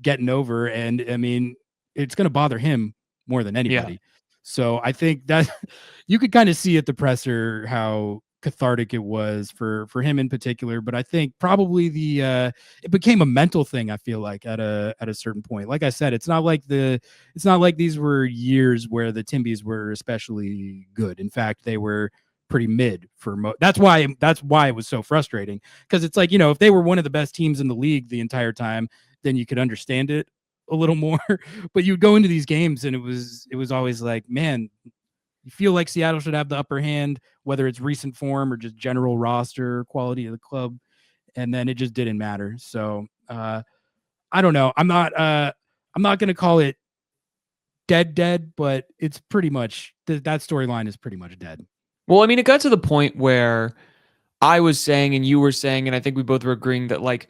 getting over, and I mean, it's going to bother him more than anybody. Yeah. So I think that you could kind of see at the presser how cathartic it was for him in particular. But I think probably it became a mental thing. I feel like at a certain point, like I said, it's not like these were years where the Timbies were especially good. In fact, they were pretty mid for that's why it was so frustrating, because it's like, if they were one of the best teams in the league the entire time, then you could understand it a little more. But you'd go into these games and it was always like, man, you feel like Seattle should have the upper hand, whether it's recent form or just general roster quality of the club, and then it just didn't matter. So I don't know. I'm not going to call it dead, but it's pretty much that storyline is pretty much dead. Well, I mean, it got to the point where I was saying and you were saying, and I think we both were agreeing that like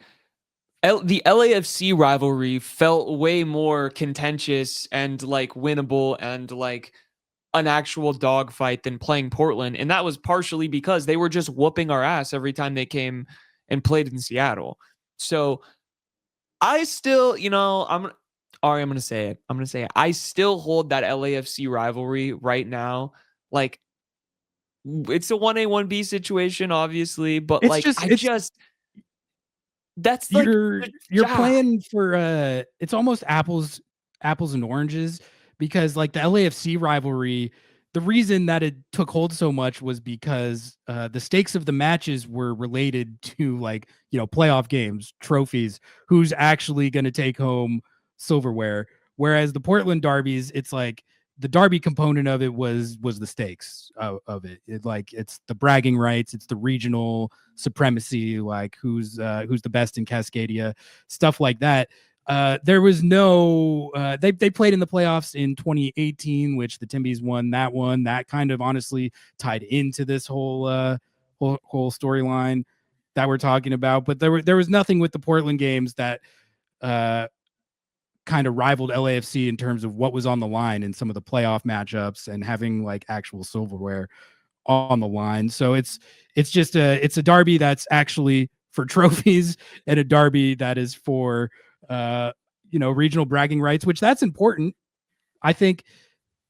the LAFC rivalry felt way more contentious and like winnable and like an actual dogfight than playing Portland. And that was partially because they were just whooping our ass every time they came and played in Seattle. So I still, I'm going to say it. I'm going to say it. I still hold that LAFC rivalry right now. Like, it's a 1A, 1B situation, obviously, but that's like you're playing for it's almost apples and oranges, because like the LAFC rivalry, the reason that it took hold so much was because the stakes of the matches were related to like, playoff games, trophies, who's actually going to take home silverware. Whereas the Portland derbies, it's like the derby component of it was the stakes of it. It's the bragging rights, it's the regional supremacy, like who's the best in Cascadia, stuff like that. There was no they played in the playoffs in 2018, which the Timbies won that one. That kind of honestly tied into this whole storyline that we're talking about. But there was nothing with the Portland games that kind of rivaled LAFC in terms of what was on the line in some of the playoff matchups and having like actual silverware on the line. So it's just it's a derby that's actually for trophies, and a derby that is for regional bragging rights, which that's important. I think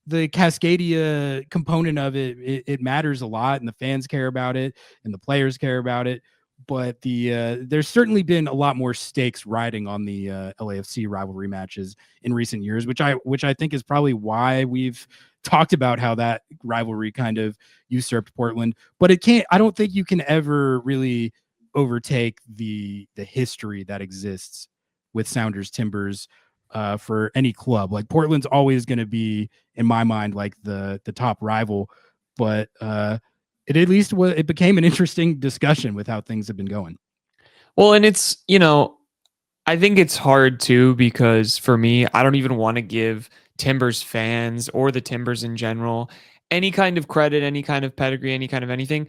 the Cascadia component of it matters a lot, and the fans care about it and the players care about it. But there's certainly been a lot more stakes riding on the LAFC rivalry matches in recent years, which I think is probably why we've talked about how that rivalry kind of usurped Portland. But I don't think you can ever really overtake the history that exists with Sounders Timbers for any club. Like Portland's always going to be, in my mind, like the top rival, but it became an interesting discussion with how things have been going. Well, and it's, I think it's hard too, because for me, I don't even want to give Timbers fans or the Timbers in general any kind of credit, any kind of pedigree, any kind of anything,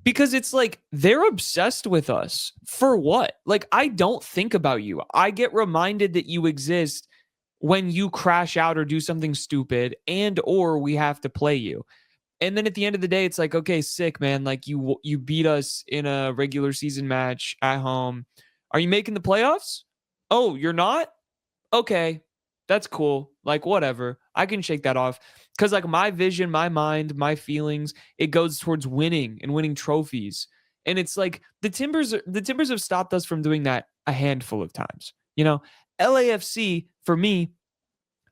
because it's like they're obsessed with us. For what? Like, I don't think about you. I get reminded that you exist when you crash out or do something stupid, and or we have to play you. And then at the end of the day, it's like, okay, sick, man. Like you beat us in a regular season match at home. Are you making the playoffs? Oh, you're not? Okay, that's cool. Like, whatever. I can shake that off. Because like my vision, my mind, my feelings, it goes towards winning and winning trophies. And it's like the Timbers have stopped us from doing that a handful of times. LAFC, for me,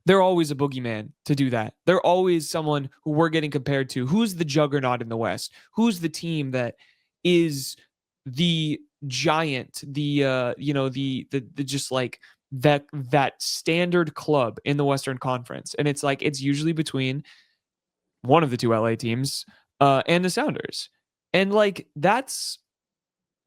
they're always a boogeyman to do that. They're always someone who we're getting compared to. Who's the juggernaut in the West? Who's the team that is the giant, the just like that standard club in the Western Conference? And it's like, it's usually between one of the two LA teams and the Sounders. And like, no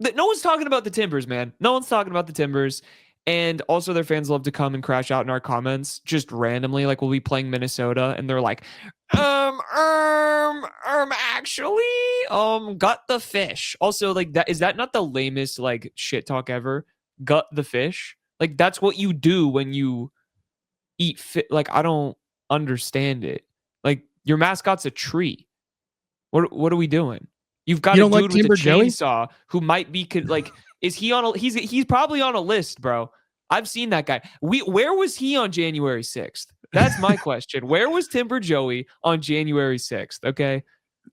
one's talking about the Timbers, man. No one's talking about the Timbers. And also their fans love to come and crash out in our comments just randomly. Like we'll be playing Minnesota and they're like, actually, gut the fish. Also, like, is that not the lamest like shit talk ever? Gut the fish. Like that's what you do when you eat fit. Like, I don't understand it. Like your mascot's a tree. What are we doing? You've got a dude like with a chainsaw who might be like, is he on a, he's probably on a list, bro. I've seen that guy. Where was he on January 6th? That's my question. Where was Timber Joey on January 6th? Okay.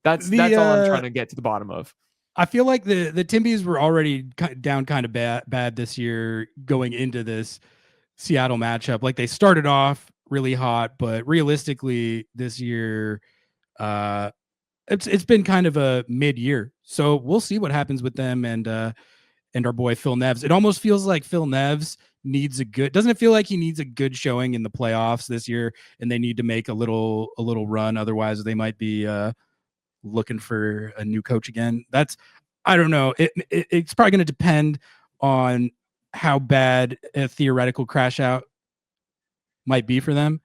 That's all I'm trying to get to the bottom of. I feel like the Timbies were already down kind of bad this year going into this Seattle matchup. Like they started off really hot, but realistically this year, it's been kind of a mid-year. So we'll see what happens with them and our boy Phil Neves. It almost feels like Phil Neves doesn't it feel like he needs a good showing in the playoffs this year, and they need to make a little run, otherwise they might be looking for a new coach again. I don't know. It's probably going to depend on how bad a theoretical crash out might be for them.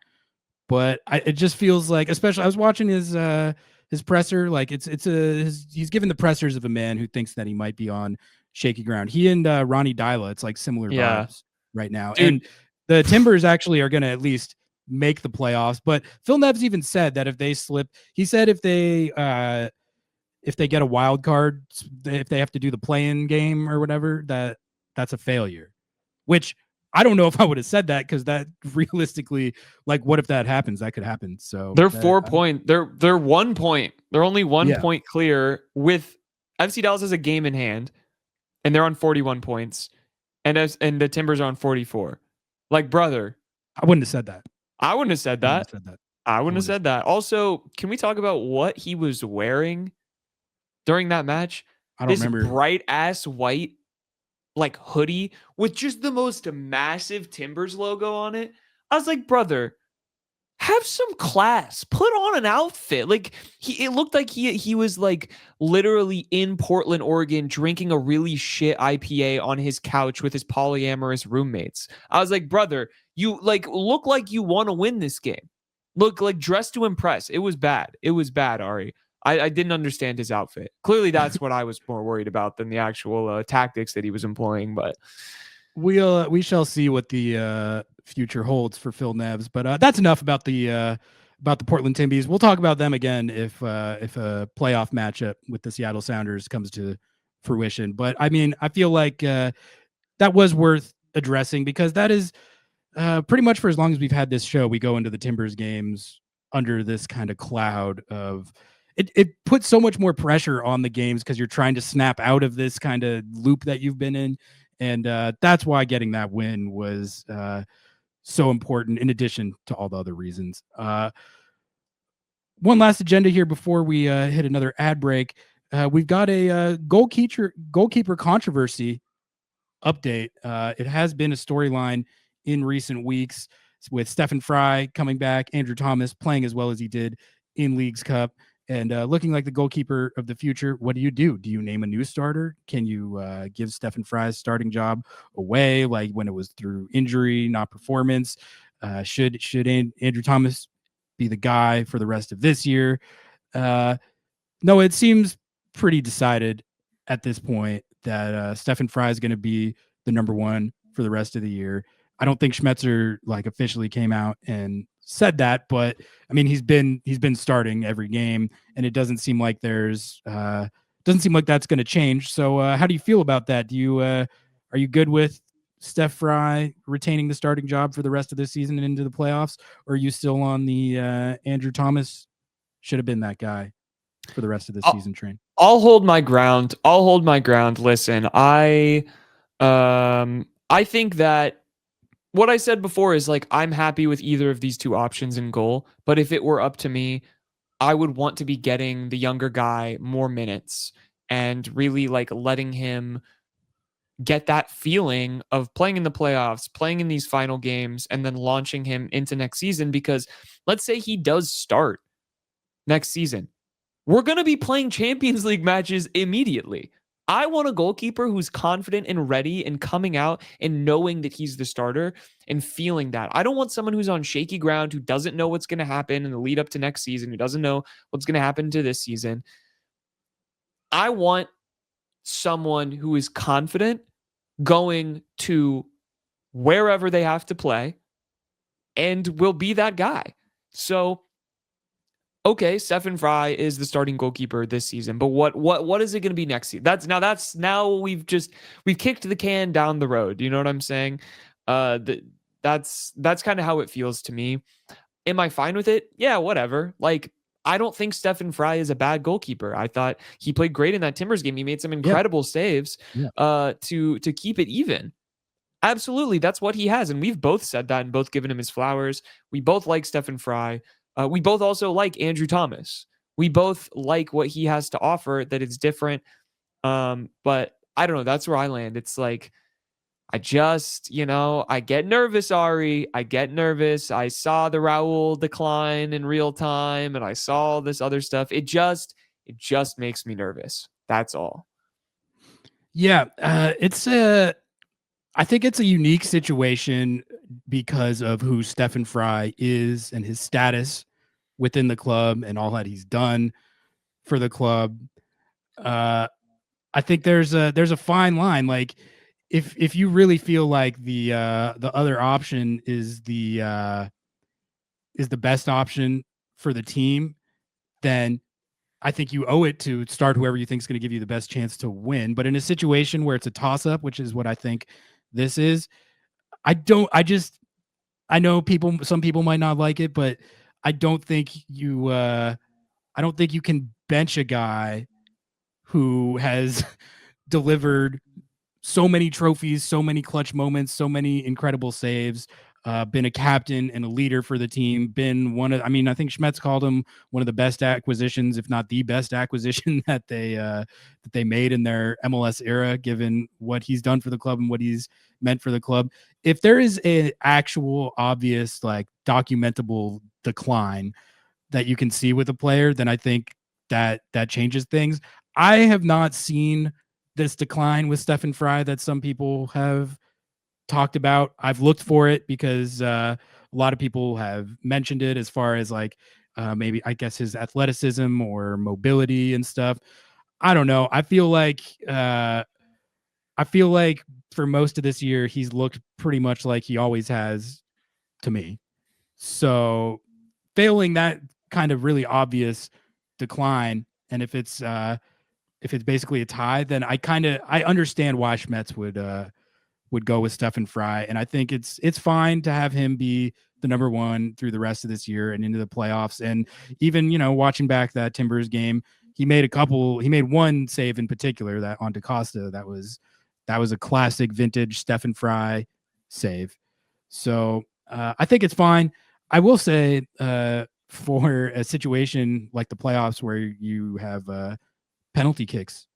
But it just feels like, especially I was watching his presser, like he's given the pressers of a man who thinks that he might be on shaky ground. He and Ronnie Dyla, it's like similar vibes right now. Dude. And the Timbers actually are going to at least make the playoffs. But Phil Neves even said that if they slip, he said if they get a wild card, if they have to do the play-in game or whatever, that's a failure. Which I don't know if I would have said that, because that realistically, like, what if that happens? That could happen. So they're 4 point. They're 1 point. They're only 1 point clear with FC Dallas has a game in hand, and they're on 41 points, and the Timbers are on 44. Like, brother, I wouldn't have said that. I wouldn't have said that. I wouldn't have said that. Also, can we talk about what he was wearing during that match? I don't remember. Bright ass white like hoodie with just the most massive Timbers logo on it. I was like, brother, have some class. Put on an outfit. Like it looked like he was like literally in Portland, Oregon, drinking a really shit IPA on his couch with his polyamorous roommates. I was like, brother, you like look like you want to win this game. Look like dressed to impress. It was bad. It was bad, Ari. I didn't understand his outfit. Clearly, that's what I was more worried about than the actual tactics that he was employing. But we shall see what the future holds for Phil Neves. But that's enough about the Portland Timbies. We'll talk about them again if a playoff matchup with the Seattle Sounders comes to fruition. But I mean, I feel like that was worth addressing, because that is pretty much for as long as we've had this show, we go into the Timbers games under this kind of cloud of. It puts so much more pressure on the games because you're trying to snap out of this kind of loop that you've been in. And that's why getting that win was so important, in addition to all the other reasons. One last agenda here before we hit another ad break. We've got a goalkeeper controversy update. It has been a storyline in recent weeks with Stefan Fry coming back, Andrew Thomas playing as well as he did in Leagues Cup, and looking like the goalkeeper of the future. What do? Do you name a new starter? Can you give Stefan Fry's starting job away, like when it was through injury, not performance? Should Andrew Thomas be the guy for the rest of this year? No, it seems pretty decided at this point that Stefan Fry is going to be the number one for the rest of the year. I don't think Schmetzer like officially came out and said that, but I mean, he's been starting every game, and it doesn't seem like that's going to change. So how do you feel about that? Are you good with Steph Fry retaining the starting job for the rest of the season and into the playoffs, or are you still on the Andrew Thomas should have been that guy for the rest of the season train? I'll hold my ground. Listen, I think that what I said before is like, I'm happy with either of these two options in goal, but if it were up to me, I would want to be getting the younger guy more minutes and really like letting him get that feeling of playing in the playoffs, playing in these final games, and then launching him into next season. Because let's say he does start next season, we're going to be playing Champions League matches immediately. I want a goalkeeper who's confident and ready and coming out and knowing that he's the starter and feeling that. I don't want someone who's on shaky ground, who doesn't know what's going to happen in the lead up to next season, who doesn't know what's going to happen to this season. I want someone who is confident going to wherever they have to play and will be that guy. So, okay, Stefan Fry is the starting goalkeeper this season, but what is it going to be next season? That's we've kicked the can down the road. You know what I'm saying? That's kind of how it feels to me. Am I fine with it? Yeah, whatever. Like, I don't think Stefan Fry is a bad goalkeeper. I thought he played great in that Timbers game. He made some incredible saves to keep it even. Absolutely, that's what he has, and we've both said that and both given him his flowers. We both like Stefan Fry. We both also like Andrew Thomas. We both like what he has to offer, that it's different. But I don't know. That's where I land. It's like, I just, I get nervous, Ari. I get nervous. I saw the Raul decline in real time, and I saw all this other stuff. It just makes me nervous. That's all. Yeah, I think it's a unique situation because of who Stefan Fry is and his status within the club and all that he's done for the club. I think there's a fine line. Like if you really feel like the other option is the best option for the team, then I think you owe it to start whoever you think is going to give you the best chance to win. But in a situation where it's a toss up, which is what I think this is, I know some people might not like it, but I don't think you can bench a guy who has delivered so many trophies, so many clutch moments, so many incredible saves, been a captain and a leader for the team, been I think Schmetz called him one of the best acquisitions, if not the best acquisition that they made in their MLS era, given what he's done for the club and what he's meant for the club. If there is an actual obvious, like, documentable decline that you can see with a player, then I think that changes things. I have not seen this decline with Stefan Fry that some people have talked about. I've looked for it because a lot of people have mentioned it as far as like maybe, I guess, his athleticism or mobility and stuff. I don't know. I feel like for most of this year he's looked pretty much like he always has to me. So failing that kind of really obvious decline, and if it's basically a tie, then I understand why Schmetz would go with Stefan Fry, and I think it's fine to have him be the number one through the rest of this year and into the playoffs. And even watching back that Timbers game, he made one save in particular, that on DaCosta, that was a classic vintage Stefan Fry save. So I think it's fine. I will say for a situation like the playoffs where you have penalty kicks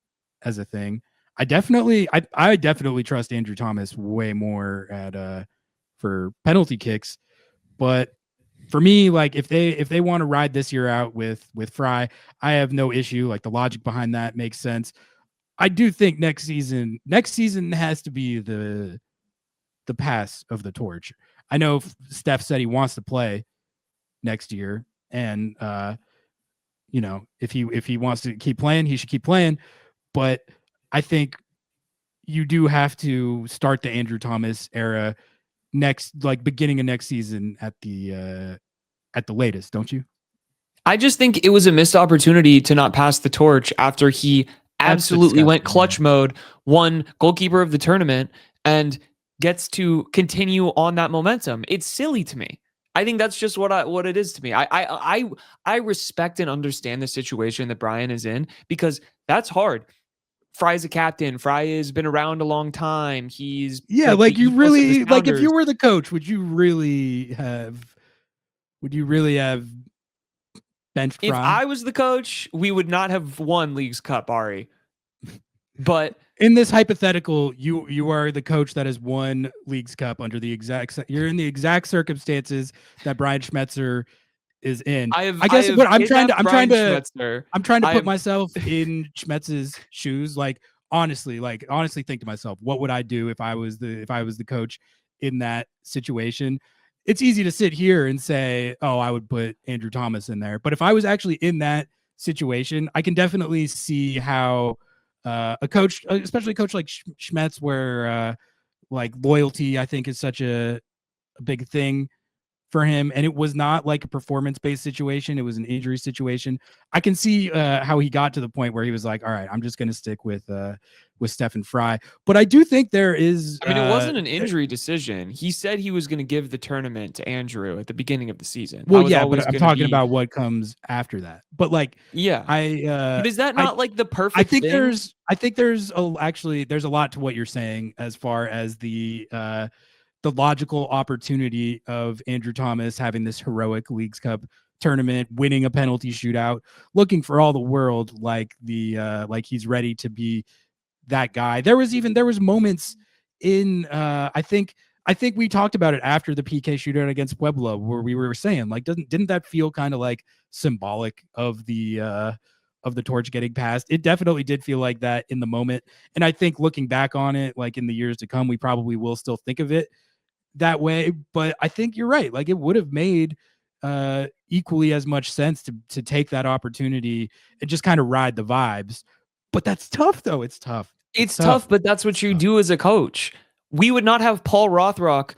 as a thing, I definitely trust Andrew Thomas way more at for penalty kicks. But for me, like, if they want to ride this year out with Fry, I have no issue. Like, the logic behind that makes sense. I do think next season has to be the pass of the torch. I know Steph said he wants to play next year, and if he wants to keep playing, he should keep playing. But I think you do have to start the Andrew Thomas era beginning of next season at the latest, don't you? I just think it was a missed opportunity to not pass the torch after he absolutely went clutch mode, won goalkeeper of the tournament, and gets to continue on that momentum. It's silly to me. I think that's just what it is to me. I respect and understand the situation that Brian is in, because that's hard. Fry's a captain. Fry has been around a long time. He's like you really, like, if you were the coach, would you really have benched Fry? If I was the coach, we would not have won Leagues Cup, Ari. But in this hypothetical, you are the coach that has won Leagues Cup you're in the exact circumstances that Brian Schmetzer is in. I'm trying to put myself in Schmetz's shoes. Like, honestly think to myself, what would I do if I was the coach in that situation? It's easy to sit here and say, oh, I would put Andrew Thomas in there. But if I was actually in that situation, I can definitely see how a coach, especially a coach like Schmetz, where like loyalty, I think, is such a big thing for him, and it was not like a performance-based situation. It was an injury situation. I can see how he got to the point where he was like, all right, I'm just going to stick with Stefan Fry. But I do think there is... I mean, it wasn't an injury decision. He said he was going to give the tournament to Andrew at the beginning of the season. Well, yeah, but I'm talking about what comes after that. But like, yeah, but is that not like the perfect I think thing? I think there's a lot to what you're saying as far as the logical opportunity of Andrew Thomas having this heroic Leagues Cup tournament, winning a penalty shootout, looking for all the world like he's ready to be that guy. There was moments in I think we talked about it after the PK shootout against Puebla where we were saying like didn't that feel kind of like symbolic of the torch getting passed? It definitely did feel like that in the moment. And I think looking back on it, like in the years to come, we probably will still think of it that way. But I think you're right. Like it would have made equally as much sense to take that opportunity and just kind of ride the vibes. But that's tough though. It's tough. It's tough, but that's what you do as a coach. We would not have Paul Rothrock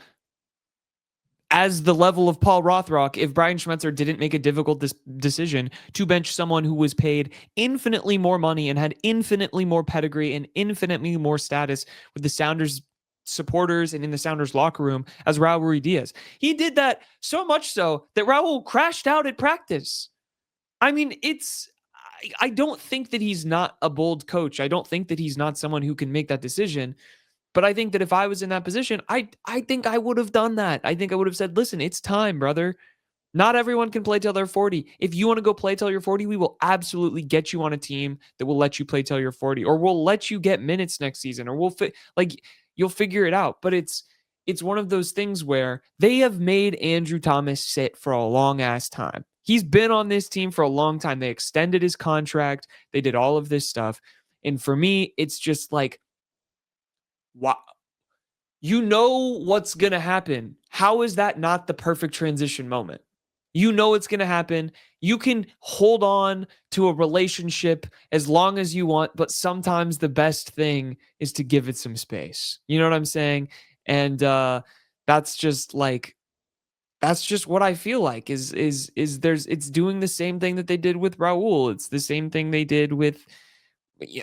as the level of Paul Rothrock if Brian Schmetzer didn't make a difficult decision to bench someone who was paid infinitely more money and had infinitely more pedigree and infinitely more status with the Sounders supporters and in the Sounders locker room as Raul Ruidiaz. He did that so much so that Raul crashed out at practice. I mean, I don't think that he's not a bold coach. I don't think that he's not someone who can make that decision. But I think that if I was in that position, I think I would have done that. I think I would have said, listen, it's time, brother. Not everyone can play till they're 40. If you want to go play till you're 40, we will absolutely get you on a team that will let you play till you're 40, or we'll let you get minutes next season, or you'll figure it out. But it's one of those things where they have made Andrew Thomas sit for a long ass time. He's been on this team for a long time. They extended his contract. They did all of this stuff. And for me, it's just like, wow, you know what's going to happen. How is that not the perfect transition moment? You know it's going to happen. You can hold on to a relationship as long as you want, but sometimes the best thing is to give it some space. You know what I'm saying? And that's just what I feel like it's doing the same thing that they did with Raul. It's the same thing they did with,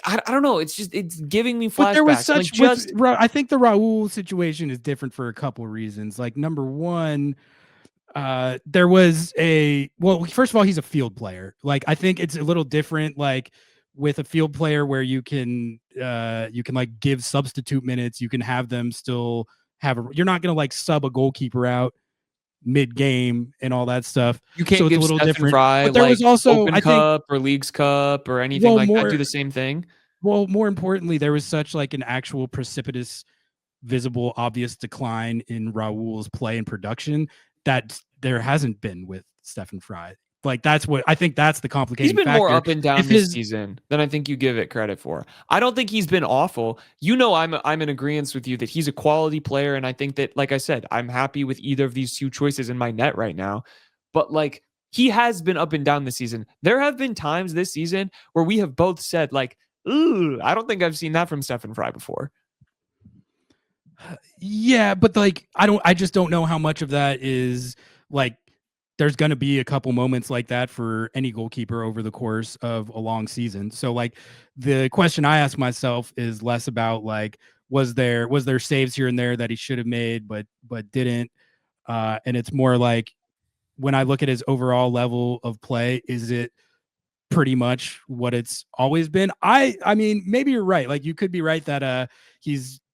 I don't know. It's giving me flashbacks. But there was such, I think the Raul situation is different for a couple of reasons. Like number one, there was first of all, he's a field player. Like I think it's a little different, like with a field player where you can like give substitute minutes. You can have them still you're not going to like sub a goalkeeper out mid-game and all that stuff. You can't so give it's a little Stefan different. Fry, but there was also Open Cup or Leagues Cup or anything that. Do the same thing. Well, more importantly, there was such like an actual precipitous, visible, obvious decline in Raul's play and production that there hasn't been with Stefan Fry. Like that's what I think that's the complicating factor. He's been more up and down this season than I think you give it credit for. I don't think he's been awful. You know, I'm in agreement with you that he's a quality player, and I think that, like I said, I'm happy with either of these two choices in my net right now. But like he has been up and down this season. There have been times this season where we have both said like, "Ooh, I don't think I've seen that from Stefan Fry before." Yeah, but like I just don't know how much of that is like there's going to be a couple moments like that for any goalkeeper over the course of a long season. So like the question I ask myself is less about like was there saves here and there that he should have made but didn't, and it's more like when I look at his overall level of play, is it pretty much what it's always been? I mean, maybe you're right. Like you could be right that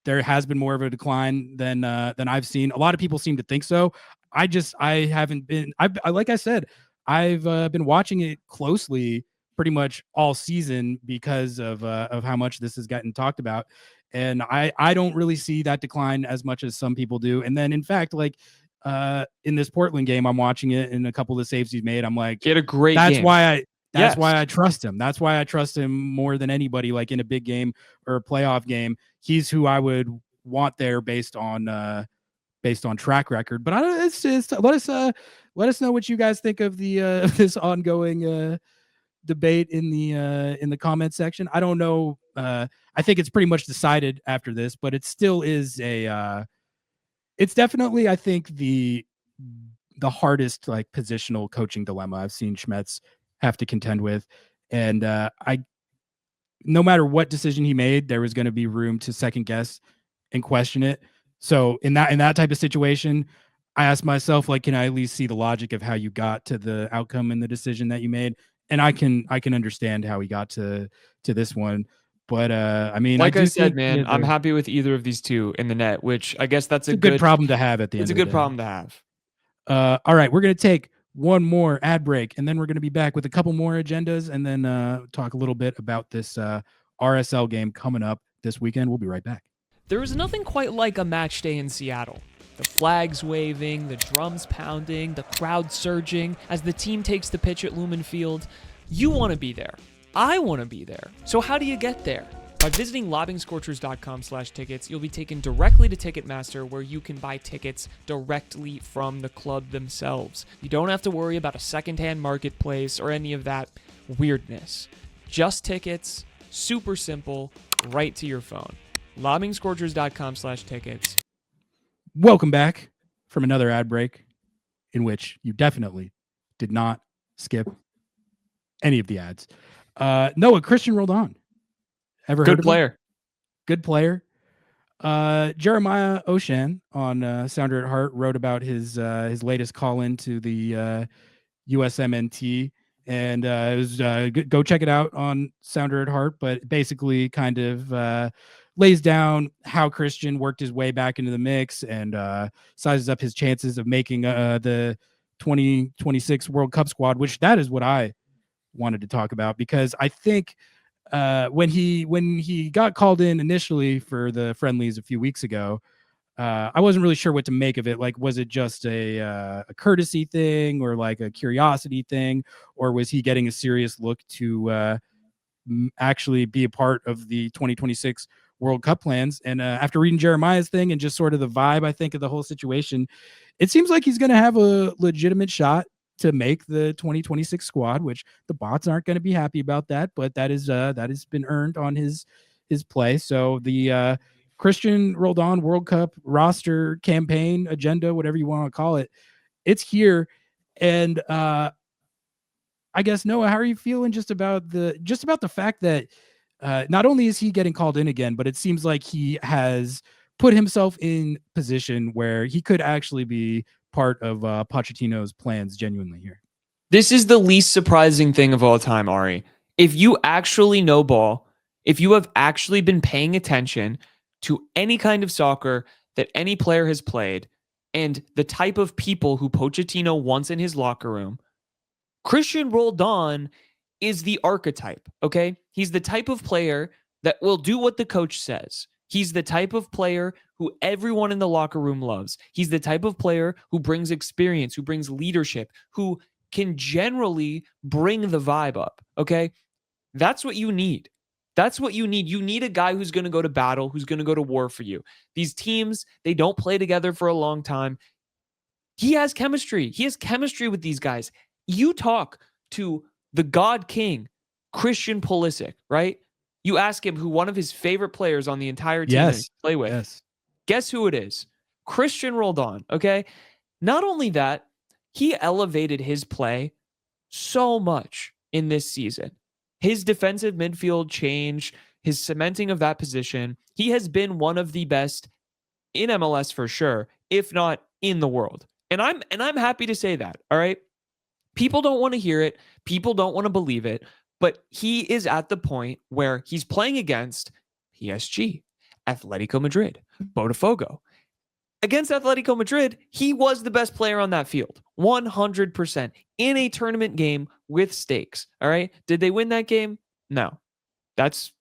there has been more of a decline than I've seen. A lot of people seem to think so. I haven't been. Like I said, I've been watching it closely pretty much all season because of how much this has gotten talked about, and I don't really see that decline as much as some people do. And then in fact, like in this Portland game, I'm watching it, and a couple of the saves he's made, I'm like, he had a great that's game. why I trust him. That's why I trust him more than anybody. Like in a big game or a playoff game, he's who I would want there based on track record. But let us know what you guys think of the this ongoing debate in the comment section. I don't know. I think it's pretty much decided after this, but it still is it's definitely, I think, the the hardest like positional coaching dilemma I've seen Schmetz have to contend with. And no matter what decision he made, there was going to be room to second guess and question it. So in that type of situation, I asked myself, like, can I at least see the logic of how you got to the outcome and the decision that you made? And I can understand how he got to this one. But I mean, like I said, think, man, I'm happy with either of these two in the net, which I guess that's a good problem to have at the end. It's a good problem to have. All right, we're gonna take one more ad break, and then we're gonna be back with a couple more agendas, and then talk a little bit about this RSL game coming up this weekend. We'll be right back. There is nothing quite like a match day in Seattle. The flags waving, the drums pounding, the crowd surging as the team takes the pitch at Lumen Field. You want to be there. I want to be there. So how do you get there? By visiting lobbingscorchers.com/tickets, you'll be taken directly to Ticketmaster, where you can buy tickets directly from the club themselves. You don't have to worry about a secondhand marketplace or any of that weirdness. Just tickets, super simple, right to your phone. lobbingscorchers.com/tickets. Welcome back from another ad break in which you definitely did not skip any of the ads. Noah, Cristian Roldan. Ever heard of him? Good player. Jeremiah Oshan on Sounder at Heart wrote about his latest call in to the USMNT, and it was go check it out on Sounder at Heart. But basically, kind of lays down how Cristian worked his way back into the mix and sizes up his chances of making the 2026 World Cup squad, which that is what I wanted to talk about, because I think when he got called in initially for the friendlies a few weeks ago, I wasn't really sure what to make of it. Like, was it just a courtesy thing or like a curiosity thing, or was he getting a serious look to actually be a part of the 2026 World Cup plans? And after reading Jeremiah's thing and just sort of the vibe, I think, of the whole situation, it seems like he's going to have a legitimate shot to make the 2026 squad, which the bots aren't going to be happy about that, but that has been earned on his play. So the Cristian Roldan World Cup roster campaign agenda, whatever you want to call it, it's here. And I guess, Noah, how are you feeling just about the fact that not only is he getting called in again, but it seems like he has put himself in position where he could actually be part of Pochettino's plans genuinely here. This is the least surprising thing of all time, Ari. If you actually know ball, if you have actually been paying attention to any kind of soccer that any player has played and the type of people who Pochettino wants in his locker room, Cristian Roldan is the archetype, okay? He's the type of player that will do what the coach says. He's the type of player who everyone in the locker room loves. He's the type of player who brings experience, who brings leadership, who can generally bring the vibe up, okay? That's what you need. That's what you need. You need a guy who's going to go to battle, who's going to go to war for you. These teams, they don't play together for a long time. He has chemistry. He has chemistry with these guys. You talk to the God King, Christian Pulisic, right? You ask him who one of his favorite players on the entire team is to play with. Yes. Guess who it is? Cristian Roldan, okay? Not only that, he elevated his play so much in this season. His defensive midfield change, his cementing of that position, he has been one of the best in MLS for sure, if not in the world. And I'm happy to say that, all right? People don't want to hear it. People don't want to believe it. But he is at the point where he's playing against PSG, Atletico Madrid, Botafogo. Against Atletico Madrid, he was the best player on that field, 100%, in a tournament game with stakes, all right? Did they win that game? No. That's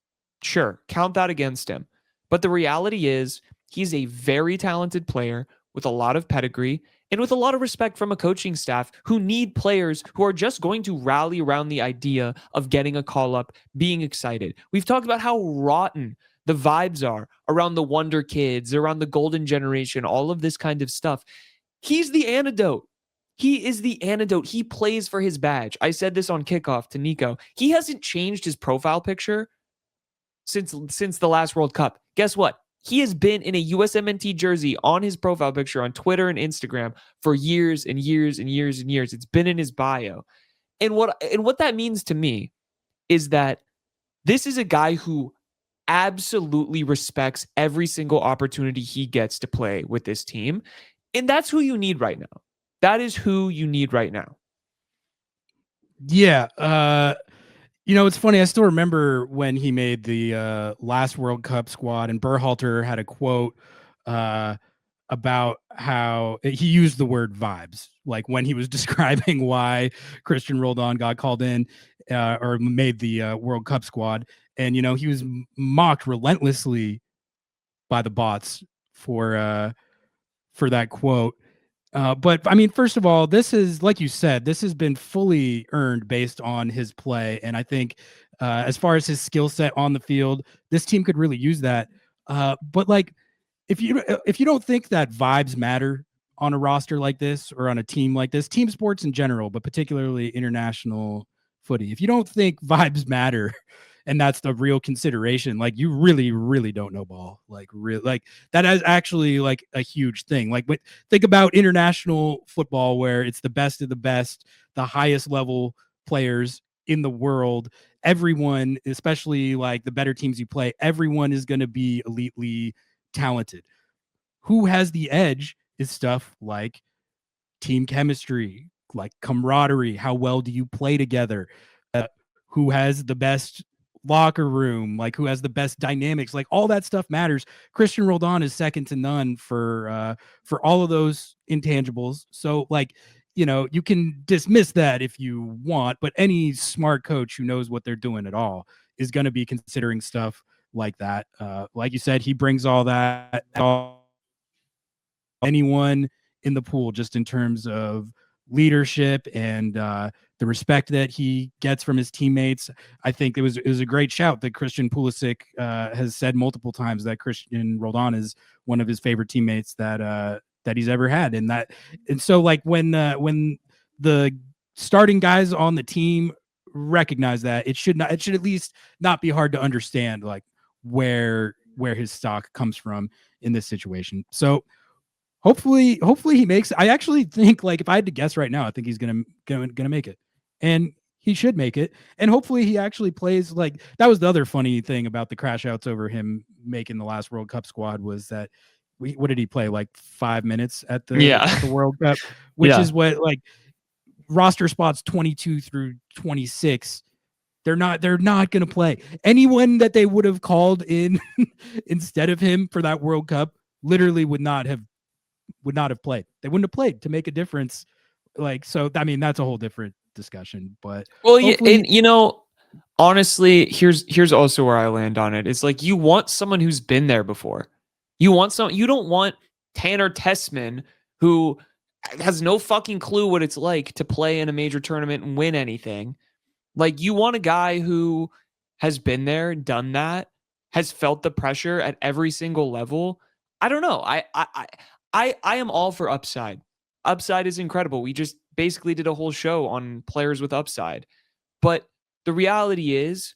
sure. Count that against him. But the reality is he's a very talented player with a lot of pedigree and with a lot of respect from a coaching staff who need players who are just going to rally around the idea of getting a call up, being excited. We've talked about how rotten the vibes are around the Wonder Kids, around the Golden Generation, all of this kind of stuff. He's the antidote. He is the antidote. He plays for his badge. I said this on kickoff to Nico. He hasn't changed his profile picture since the last World Cup. Guess what? He has been in a USMNT jersey on his profile picture on Twitter and Instagram for years and years and years and years. It's been in his bio. And what that means to me is that this is a guy who absolutely respects every single opportunity he gets to play with this team. And that's who you need right now. That is who you need right now. Yeah. It's funny. I still remember when he made the last World Cup squad, and Berhalter had a quote about how he used the word vibes, like when he was describing why Cristian Roldan got called in or made the World Cup squad. And, he was mocked relentlessly by the bots for that quote. But I mean, first of all, this is, like you said, this has been fully earned based on his play. And I think as far as his skill set on the field, this team could really use that. But like, if you don't think that vibes matter on a roster like this or on a team like this, team sports in general, but particularly international footy, if you don't think vibes matter and that's the real consideration, like you really, really don't know ball. Like real, like that is actually like a huge thing. Like think about international football where it's the best of the best, the highest level players in the world. Everyone, especially like the better teams you play, everyone is going to be elitely talented. Who has the edge is stuff like team chemistry, like camaraderie. How well do you play together? Who has the best locker room? Like who has the best dynamics? Like all that stuff matters. Cristian Roldan is second to none for all of those intangibles. So like, you can dismiss that if you want, but any smart coach who knows what they're doing at all is going to be considering stuff like that. Like you said, he brings all that. Anyone in the pool, just in terms of leadership and the respect that he gets from his teammates. I think it was a great shout that Christian Pulisic has said multiple times that Cristian Roldan is one of his favorite teammates that he's ever had. And so like when the starting guys on the team recognize that, it should at least not be hard to understand like where his stock comes from in this situation. So hopefully he makes. I actually think, like, if I had to guess right now, I think he's gonna make it, and he should make it. And hopefully he actually plays. Like, that was the other funny thing about the crash outs over him making the last World Cup squad was that what did he play, like 5 minutes at the World Cup, which is what, like, roster spots 22 through 26. They're not going to play. Anyone that they would have called in instead of him for that World Cup literally would not have played. They wouldn't have played to make a difference. Like, so, I mean, that's a whole different discussion, but well, yeah, and honestly, here's also where I land on it. It's like, you want someone who's been there before. You don't want Tanner Tessman, who has no fucking clue what it's like to play in a major tournament and win anything. Like, you want a guy who has been there, done that, has felt the pressure at every single level. I don't know. I am all for upside. Upside is incredible. We just basically did a whole show on players with upside. But the reality is,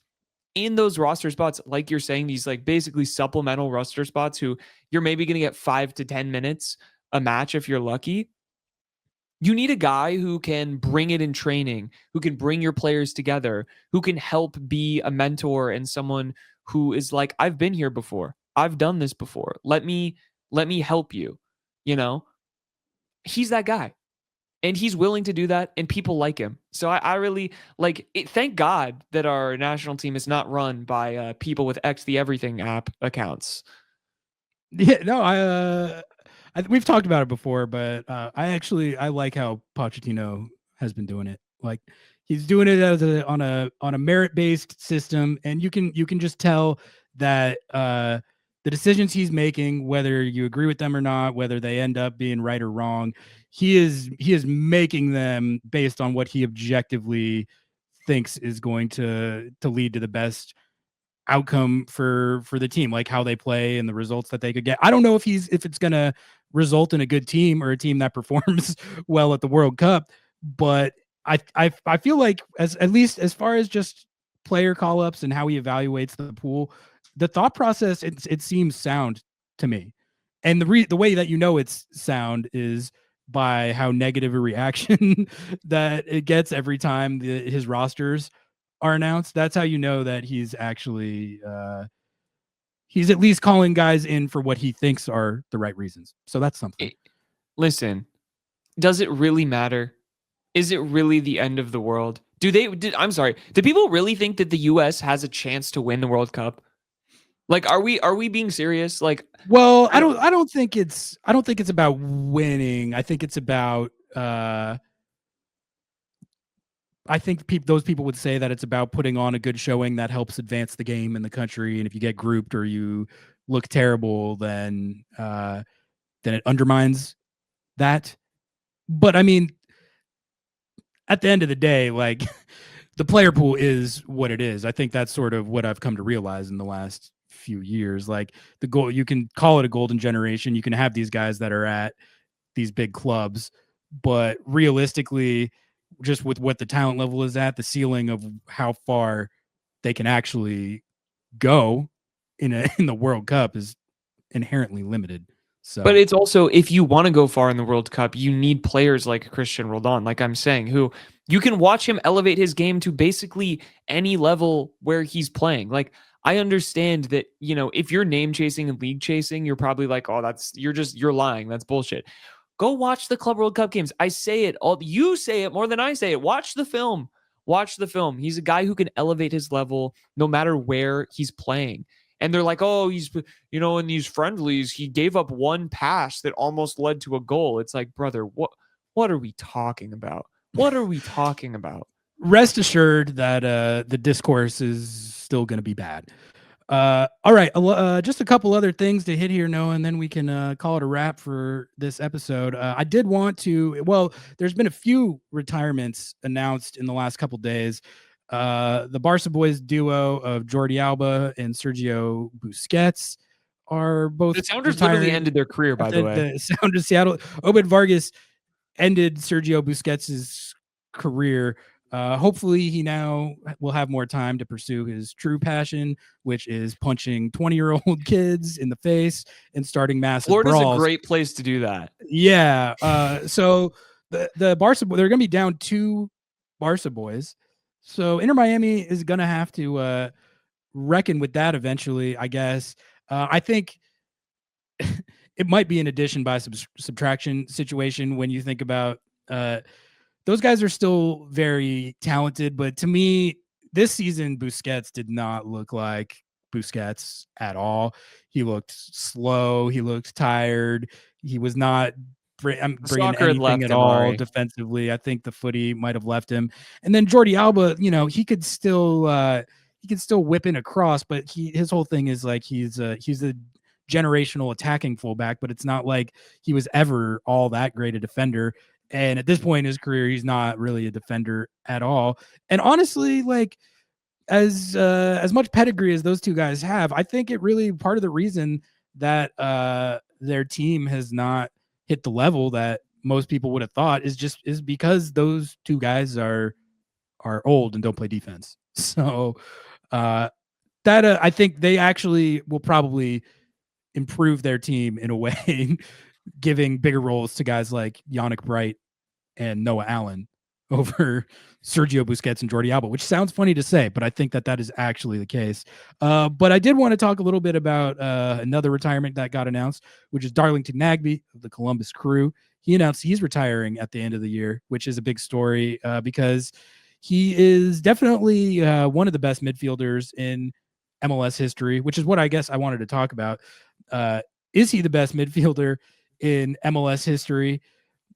in those roster spots, like you're saying, these like basically supplemental roster spots who you're maybe going to get 5 to 10 minutes a match if you're lucky. You need a guy who can bring it in training, who can bring your players together, who can help be a mentor and someone who is like, I've been here before. I've done this before. Let me help you. He's that guy, and he's willing to do that, and people like him. So I really like it. Thank God that our national team is not run by people with X the Everything app accounts. Yeah, no, we've talked about it before, but I like how Pochettino has been doing it. Like, he's doing it on a merit-based system, and you can just tell that the decisions he's making, whether you agree with them or not, whether they end up being right or wrong, he is making them based on what he objectively thinks is going to lead to the best outcome for the team, like how they play and the results that they could get. I don't know if it's going to result in a good team or a team that performs well at the World Cup, but I feel like, at least as far as just player call-ups and how he evaluates the pool, the thought process, it seems sound to me. And the way that you know it's sound is by how negative a reaction that it gets every time his rosters are announced. That's how you know that he's actually he's at least calling guys in for what he thinks are the right reasons. So that's something. Listen, does it really matter? Is it really the end of the world? I'm sorry. Do people really think that the US has a chance to win the World Cup? Like, are we being serious? Like, well, I don't think it's about winning. I think it's about I think those people would say that it's about putting on a good showing that helps advance the game in the country. And if you get grouped or you look terrible, then it undermines that. But I mean, at the end of the day, like the player pool is what it is. I think that's sort of what I've come to realize in the last few years. Like the goal, you can call it a golden generation. You can have these guys that are at these big clubs, but realistically, just with what the talent level is at, the ceiling of how far they can actually go in the World Cup is inherently limited. So, but it's also, if you want to go far in the World Cup, you need players like Cristian Roldan, like I'm saying, who you can watch him elevate his game to basically any level where he's playing. Like, I understand that, you know, if you're name chasing and league chasing, you're probably like, oh, you're lying. That's bullshit. Go watch the Club World Cup games. I say it all. You say it more than I say it. Watch the film. Watch the film. He's a guy who can elevate his level no matter where he's playing. And they're like, oh, he's, you know, in these friendlies, he gave up one pass that almost led to a goal. It's like, brother, what are we talking about? What are we talking about? Rest assured that the discourse is still going to be bad. All right, just a couple other things to hit here, Noah, and then we can call it a wrap for this episode. I did want to, well, there's been a few retirements announced in the last couple days. The Barca boys duo of Jordi Alba and Sergio Busquets are both. The Sounders literally ended their career, by the way. The Sounders Seattle. Obed Vargas ended Sergio Busquets' career. Hopefully he now will have more time to pursue his true passion, which is punching 20-year-old kids in the face and starting massive Florida's brawls. A great place to do that. Yeah. So the Barca, they're going to be down 2 Barca boys. So Inter Miami is going to have to reckon with that eventually, I guess. I think it might be an addition by subtraction situation when you think about those guys are still very talented, but to me, this season, Busquets did not look like Busquets at all. He looked slow. He looked tired. He was not bringing anything at all defensively. I think the footy might have left him. And then Jordi Alba, you know, he could still whip in a cross, but his whole thing is like he's a generational attacking fullback, but it's not like he was ever all that great a defender. And at this point in his career, he's not really a defender at all. And honestly, like as much pedigree as those two guys have, I think it really part of the reason that their team has not hit the level that most people would have thought is because those two guys are old and don't play defense. So that I think they actually will probably improve their team in a way, giving bigger roles to guys like Yannick Bright and Noah Allen over Sergio Busquets and Jordi Alba, which sounds funny to say, but I think that is actually the case. But I did want to talk a little bit about another retirement that got announced, which is Darlington Nagbe of the Columbus Crew. He announced he's retiring at the end of the year, which is a big story because he is definitely one of the best midfielders in MLS history, which is what I guess I wanted to talk about. Is he the best midfielder in MLS history?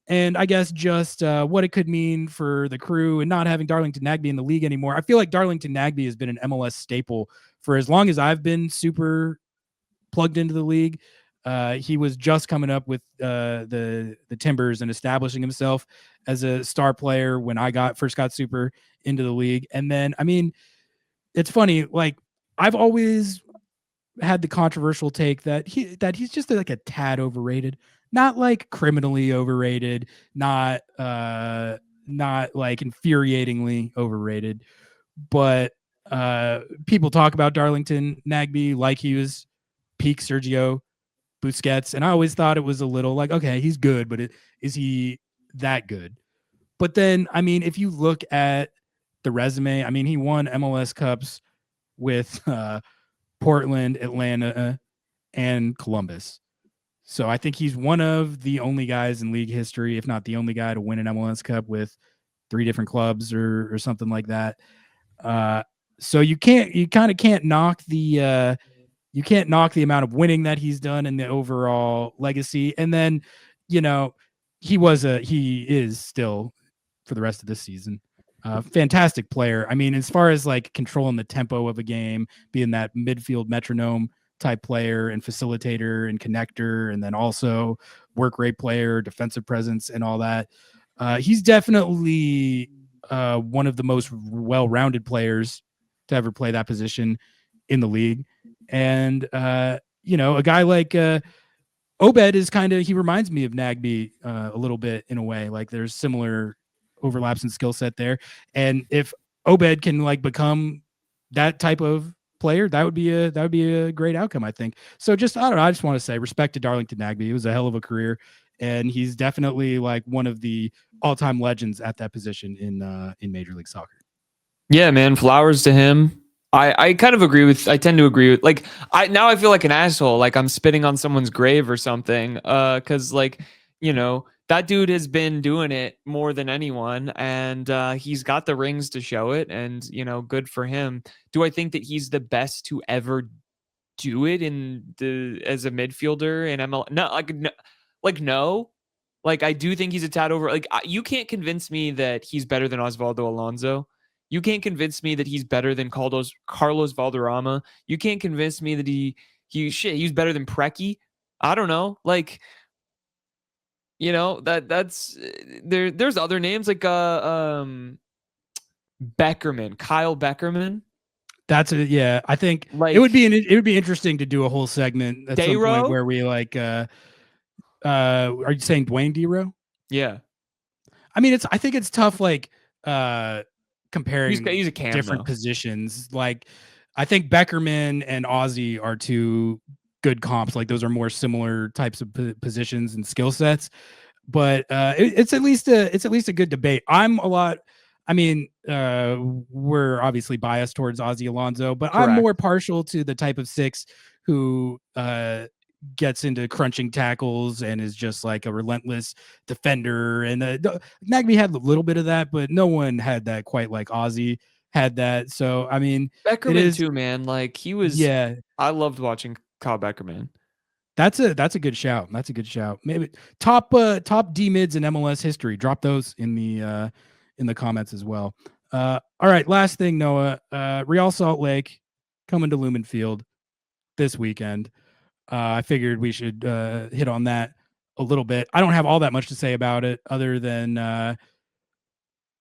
And I guess just what it could mean for the Crew and not having Darlington Nagbe in the league anymore. I feel like Darlington Nagbe has been an MLS staple for as long as I've been super plugged into the league. He was just coming up with the Timbers and establishing himself as a star player when I first got super into the league. And then, I mean, it's funny, like I've always had the controversial take that he's just like a tad overrated, not like criminally overrated, not like infuriatingly overrated, but people talk about Darlington Nagbe like he was peak Sergio Busquets, and I always thought it was a little like, okay, he's good, but is he that good? But then, I mean, if you look at the resume, I mean, he won MLS Cups with Portland, Atlanta, and Columbus. So I think he's one of the only guys in league history, if not the only guy, to win an MLS Cup with 3 different clubs or something like that. So you kind of can't knock the amount of winning that he's done and the overall legacy. And then, he is still for the rest of this season. Fantastic player. I mean, as far as like controlling the tempo of a game, being that midfield metronome type player and facilitator and connector, and then also work rate player, defensive presence, and all that. He's definitely one of the most well-rounded players to ever play that position in the league. And, a guy like Obed is he reminds me of Nagbe a little bit in a way. Like there's similar overlaps in skill set there. And if Obed can like become that type of player, that would be a great outcome, I think. So just, I don't know. I just want to say respect to Darlington Nagbe. It was a hell of a career. And he's definitely like one of the all-time legends at that position in Major League Soccer. Yeah, man. Flowers to him. I tend to agree with, like, I feel like an asshole, like I'm spitting on someone's grave or something. Cause like, that dude has been doing it more than anyone, and he's got the rings to show it, and good for him. Do I think that he's the best to ever do it as a midfielder in ML? No. Like I do think he's a tad over. Like you can't convince me that he's better than Osvaldo Alonso. You can't convince me that he's better than Carlos Valderrama. You can't convince me that he's better than Preki. I don't know. Like, that's there's other names like Beckerman, Kyle Beckerman. I think like, it would be interesting to do a whole segment at some point where we like are you saying Dwayne Dero? Yeah. I mean, I think it's tough like comparing he's a cam, different positions. Like I think Beckerman and Ozzy are two good comps. Like those are more similar types of positions and skill sets. But it's at least a good debate. We're obviously biased towards Ozzy Alonso, but correct. I'm more partial to the type of 6 who gets into crunching tackles and is just like a relentless defender. And Nagbe had a little bit of that, but no one had that quite like Ozzy had that. So I mean, Beckerman too, man. Like he was. Yeah, I loved watching Kyle Beckerman. That's a good shout. That's a good shout. Maybe top D mids in MLS history. Drop those in the comments as well. All right, last thing, Noah. Real Salt Lake coming to Lumen Field this weekend. I figured we should hit on that a little bit. I don't have all that much to say about it other than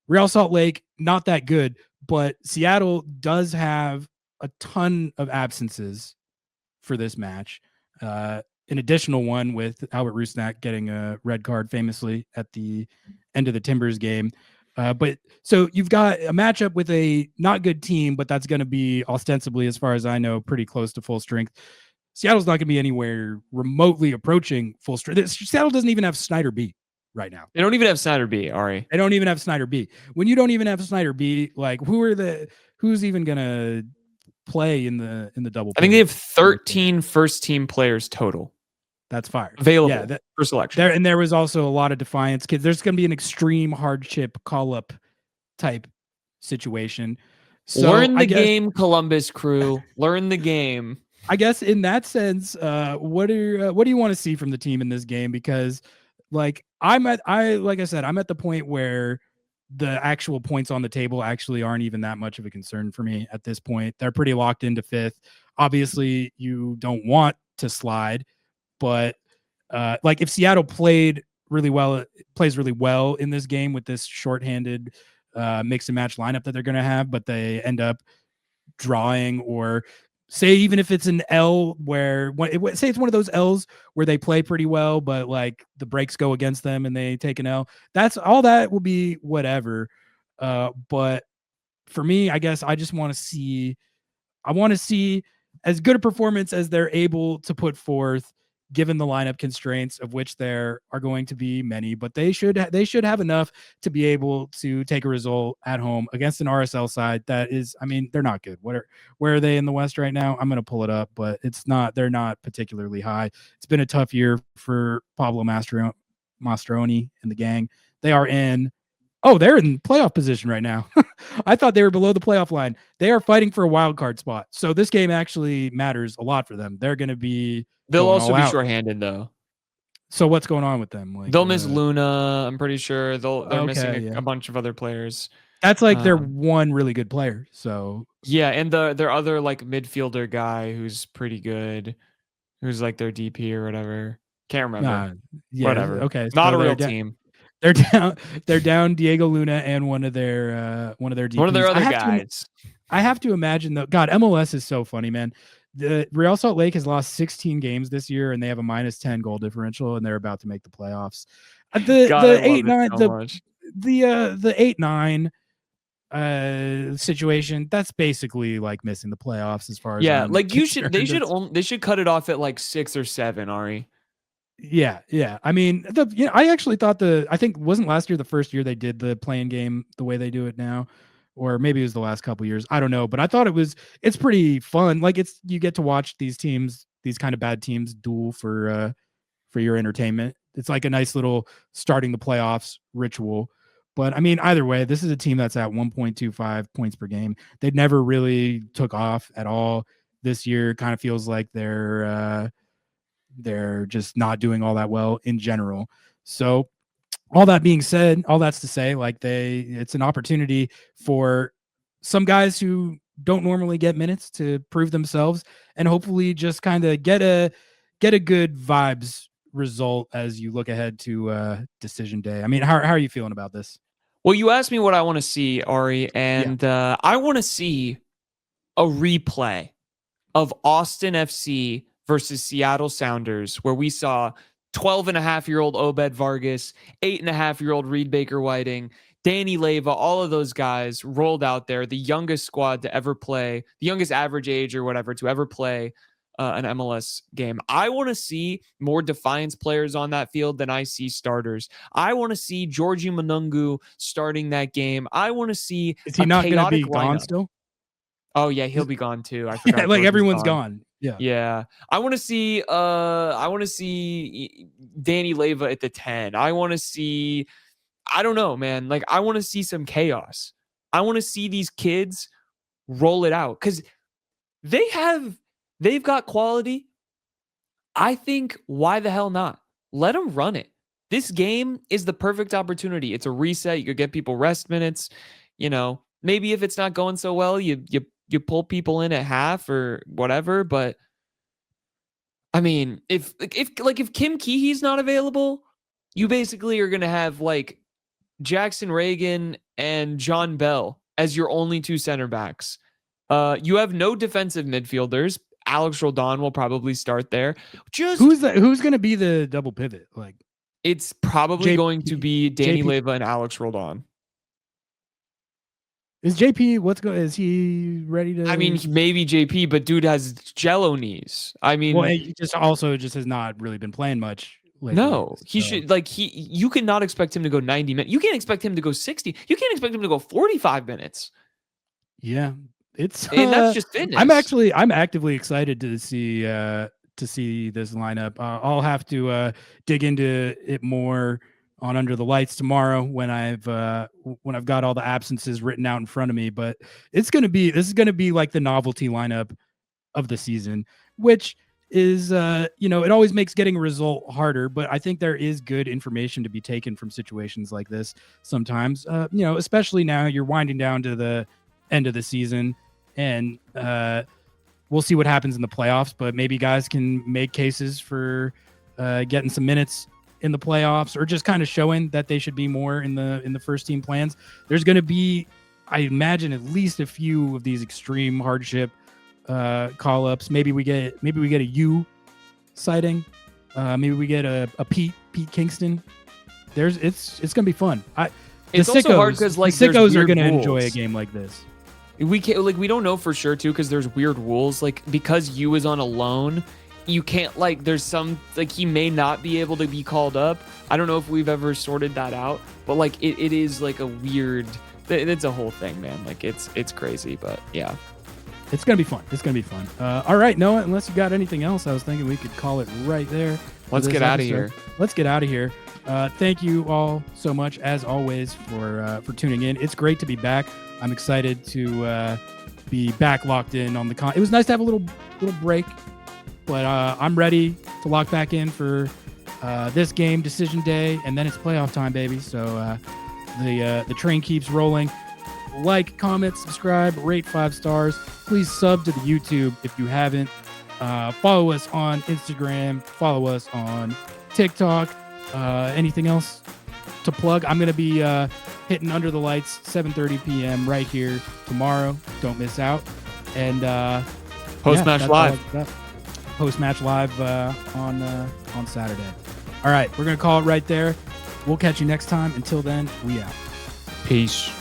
Real Salt Lake, not that good, but Seattle does have a ton of absences for this match. An additional one with Albert Rusnak getting a red card famously at the end of the Timbers game. But so you've got a matchup with a not good team, but that's going to be ostensibly, as far as I know, pretty close to full strength. Seattle's not going to be anywhere remotely approaching full strength. Seattle doesn't even have Snyder B right now. They don't even have Snyder B, Ari. They don't even have Snyder B. When you don't even have Snyder B, like who's even going to play in the double? I think they have 13 first team players total. That's fire. Available for selection. There was also a lot of Defiance kids. There's going to be an extreme hardship call-up type situation. So learn the game, Columbus crew. Learn the game. I guess in that sense, what do you want to see from the team in this game? Because like like I said, I'm at the point where the actual points on the table actually aren't even that much of a concern for me at this point. They're pretty locked into 5th. Obviously, you don't want to slide, but like if Seattle plays really well in this game with this shorthanded mix and match lineup that they're going to have, but they end up drawing, or say even if it's an L where say it's one of those L's where they play pretty well, but like the breaks go against them and they take an L. That's all. That will be whatever. But for me, I guess I just want to see. I want to see as good a performance as they're able to put forth given the lineup constraints, of which there are going to be many, but they should have enough to be able to take a result at home against an RSL side that is, I mean, they're not good. Where are they in the West right now? I'm going to pull it up, but they're not particularly high. It's been a tough year for Pablo Mastroeni and the gang. They're in playoff position right now. I thought they were below the playoff line. They are fighting for a wild card spot. So this game actually matters a lot for them. They're going to be. They'll also be shorthanded though. So what's going on with them? Like, they'll miss Luna. I'm pretty sure they're missing a bunch of other players. That's like their one really good player. So yeah, and their other like midfielder guy who's pretty good, who's like their DP or whatever. Can't remember. Whatever. Okay, not a real team. They're down Diego Luna and one of their DPs. One of their other guys. I have to imagine though. God, MLS is so funny, man. The Real Salt Lake has lost 16 games this year, and they have a -10 goal differential, and they're about to make the playoffs. The 8-9 the 8-9 situation, that's basically like missing the playoffs as far as like they should cut it off at like 6 or 7, Ari. Yeah. I mean, I actually thought I think wasn't last year the first year they did the playing game the way they do it now, or maybe it was the last couple years. I don't know, but I thought it's pretty fun. Like you get to watch these teams, these kind of bad teams duel for your entertainment. It's like a nice little starting the playoffs ritual. But I mean, either way, this is a team that's at 1.25 points per game. They never really took off at all this year. Kind of feels like they're just not doing all that well in general. So all that being said, all that's to say, like it's an opportunity for some guys who don't normally get minutes to prove themselves and hopefully just kind of get a good vibes result as you look ahead to decision day. I mean, how are you feeling about this? Well, you asked me what I want to see, Ari, and I want to see a replay of Austin FC versus Seattle Sounders, where we saw 12-and-a-half-year-old Obed Vargas, 8-and-a-half-year-old Reed Baker-Whiting, Danny Leyva, all of those guys rolled out there, the youngest squad to ever play, the youngest average age or whatever to ever play an MLS game. I want to see more Defiance players on that field than I see starters. I want to see Georgie Manungu starting that game. I want to see. Is he not going to be gone still? Oh yeah, he'll be gone too. I forgot. Yeah, like everyone's gone. Yeah. I want to see Danny Leyva at the 10. I want to see, I don't know, man. Like I want to see some chaos. I want to see these kids roll it out cuz they've got quality. I think why the hell not? Let them run it. This game is the perfect opportunity. It's a reset. You could get people rest minutes, maybe if it's not going so well, you pull people in at half or whatever, but I mean, if Kim Kehe's not available, you basically are going to have like Jackson Reagan and John Bell as your only two center backs. You have no defensive midfielders. Alex Roldan will probably start there. Who's going to be the double pivot? Like it's probably going to be Danny Leyva and Alex Roldan. Is JP, is he ready to? I mean, maybe JP, but dude has jello knees. I mean, well, he just has not really been playing much lately. No, he should you cannot expect him to go 90 minutes. You can't expect him to go 60. You can't expect him to go 45 minutes. Yeah, and that's just fitness. I'm actively excited to see this lineup. I'll have to dig into it more on Under the Lights tomorrow when I've got all the absences written out in front of me, but this is going to be like the novelty lineup of the season, which is, it always makes getting a result harder, but I think there is good information to be taken from situations like this sometimes, especially now you're winding down to the end of the season and we'll see what happens in the playoffs, but maybe guys can make cases for getting some minutes in the playoffs or just kind of showing that they should be more in the first team plans. There's going to be, I imagine, at least a few of these extreme hardship call ups. Maybe we get a U sighting. Maybe we get a Pete Kingston. It's going to be fun. It's also hard because like the sickos are going to enjoy a game like this. We don't know for sure too because there's weird rules. Like because U is on a loan, you can't like, there's some like he may not be able to be called up. I don't know if we've ever sorted that out, but like it is like a weird, it's a whole thing, man. Like it's crazy, but yeah. It's going to be fun. It's going to be fun. All right, Noah, unless you got anything else, I was thinking we could call it right there. Let's get out of here. Let's get out of here. Thank you all so much, as always, for tuning in. It's great to be back. I'm excited to be back locked in on the It was nice to have a little break, but I'm ready to lock back in for this game, decision day, and then it's playoff time, baby. So the train keeps rolling. Like, comment, subscribe, rate 5 stars. Please sub to the YouTube if you haven't. Follow us on Instagram. Follow us on TikTok. Anything else to plug? I'm going to be hitting Under the Lights 7:30 p.m. right here tomorrow. Don't miss out. And post-match live. Post-match live on Saturday. All right, we're going to call it right there. We'll catch you next time. Until then, we out. Peace.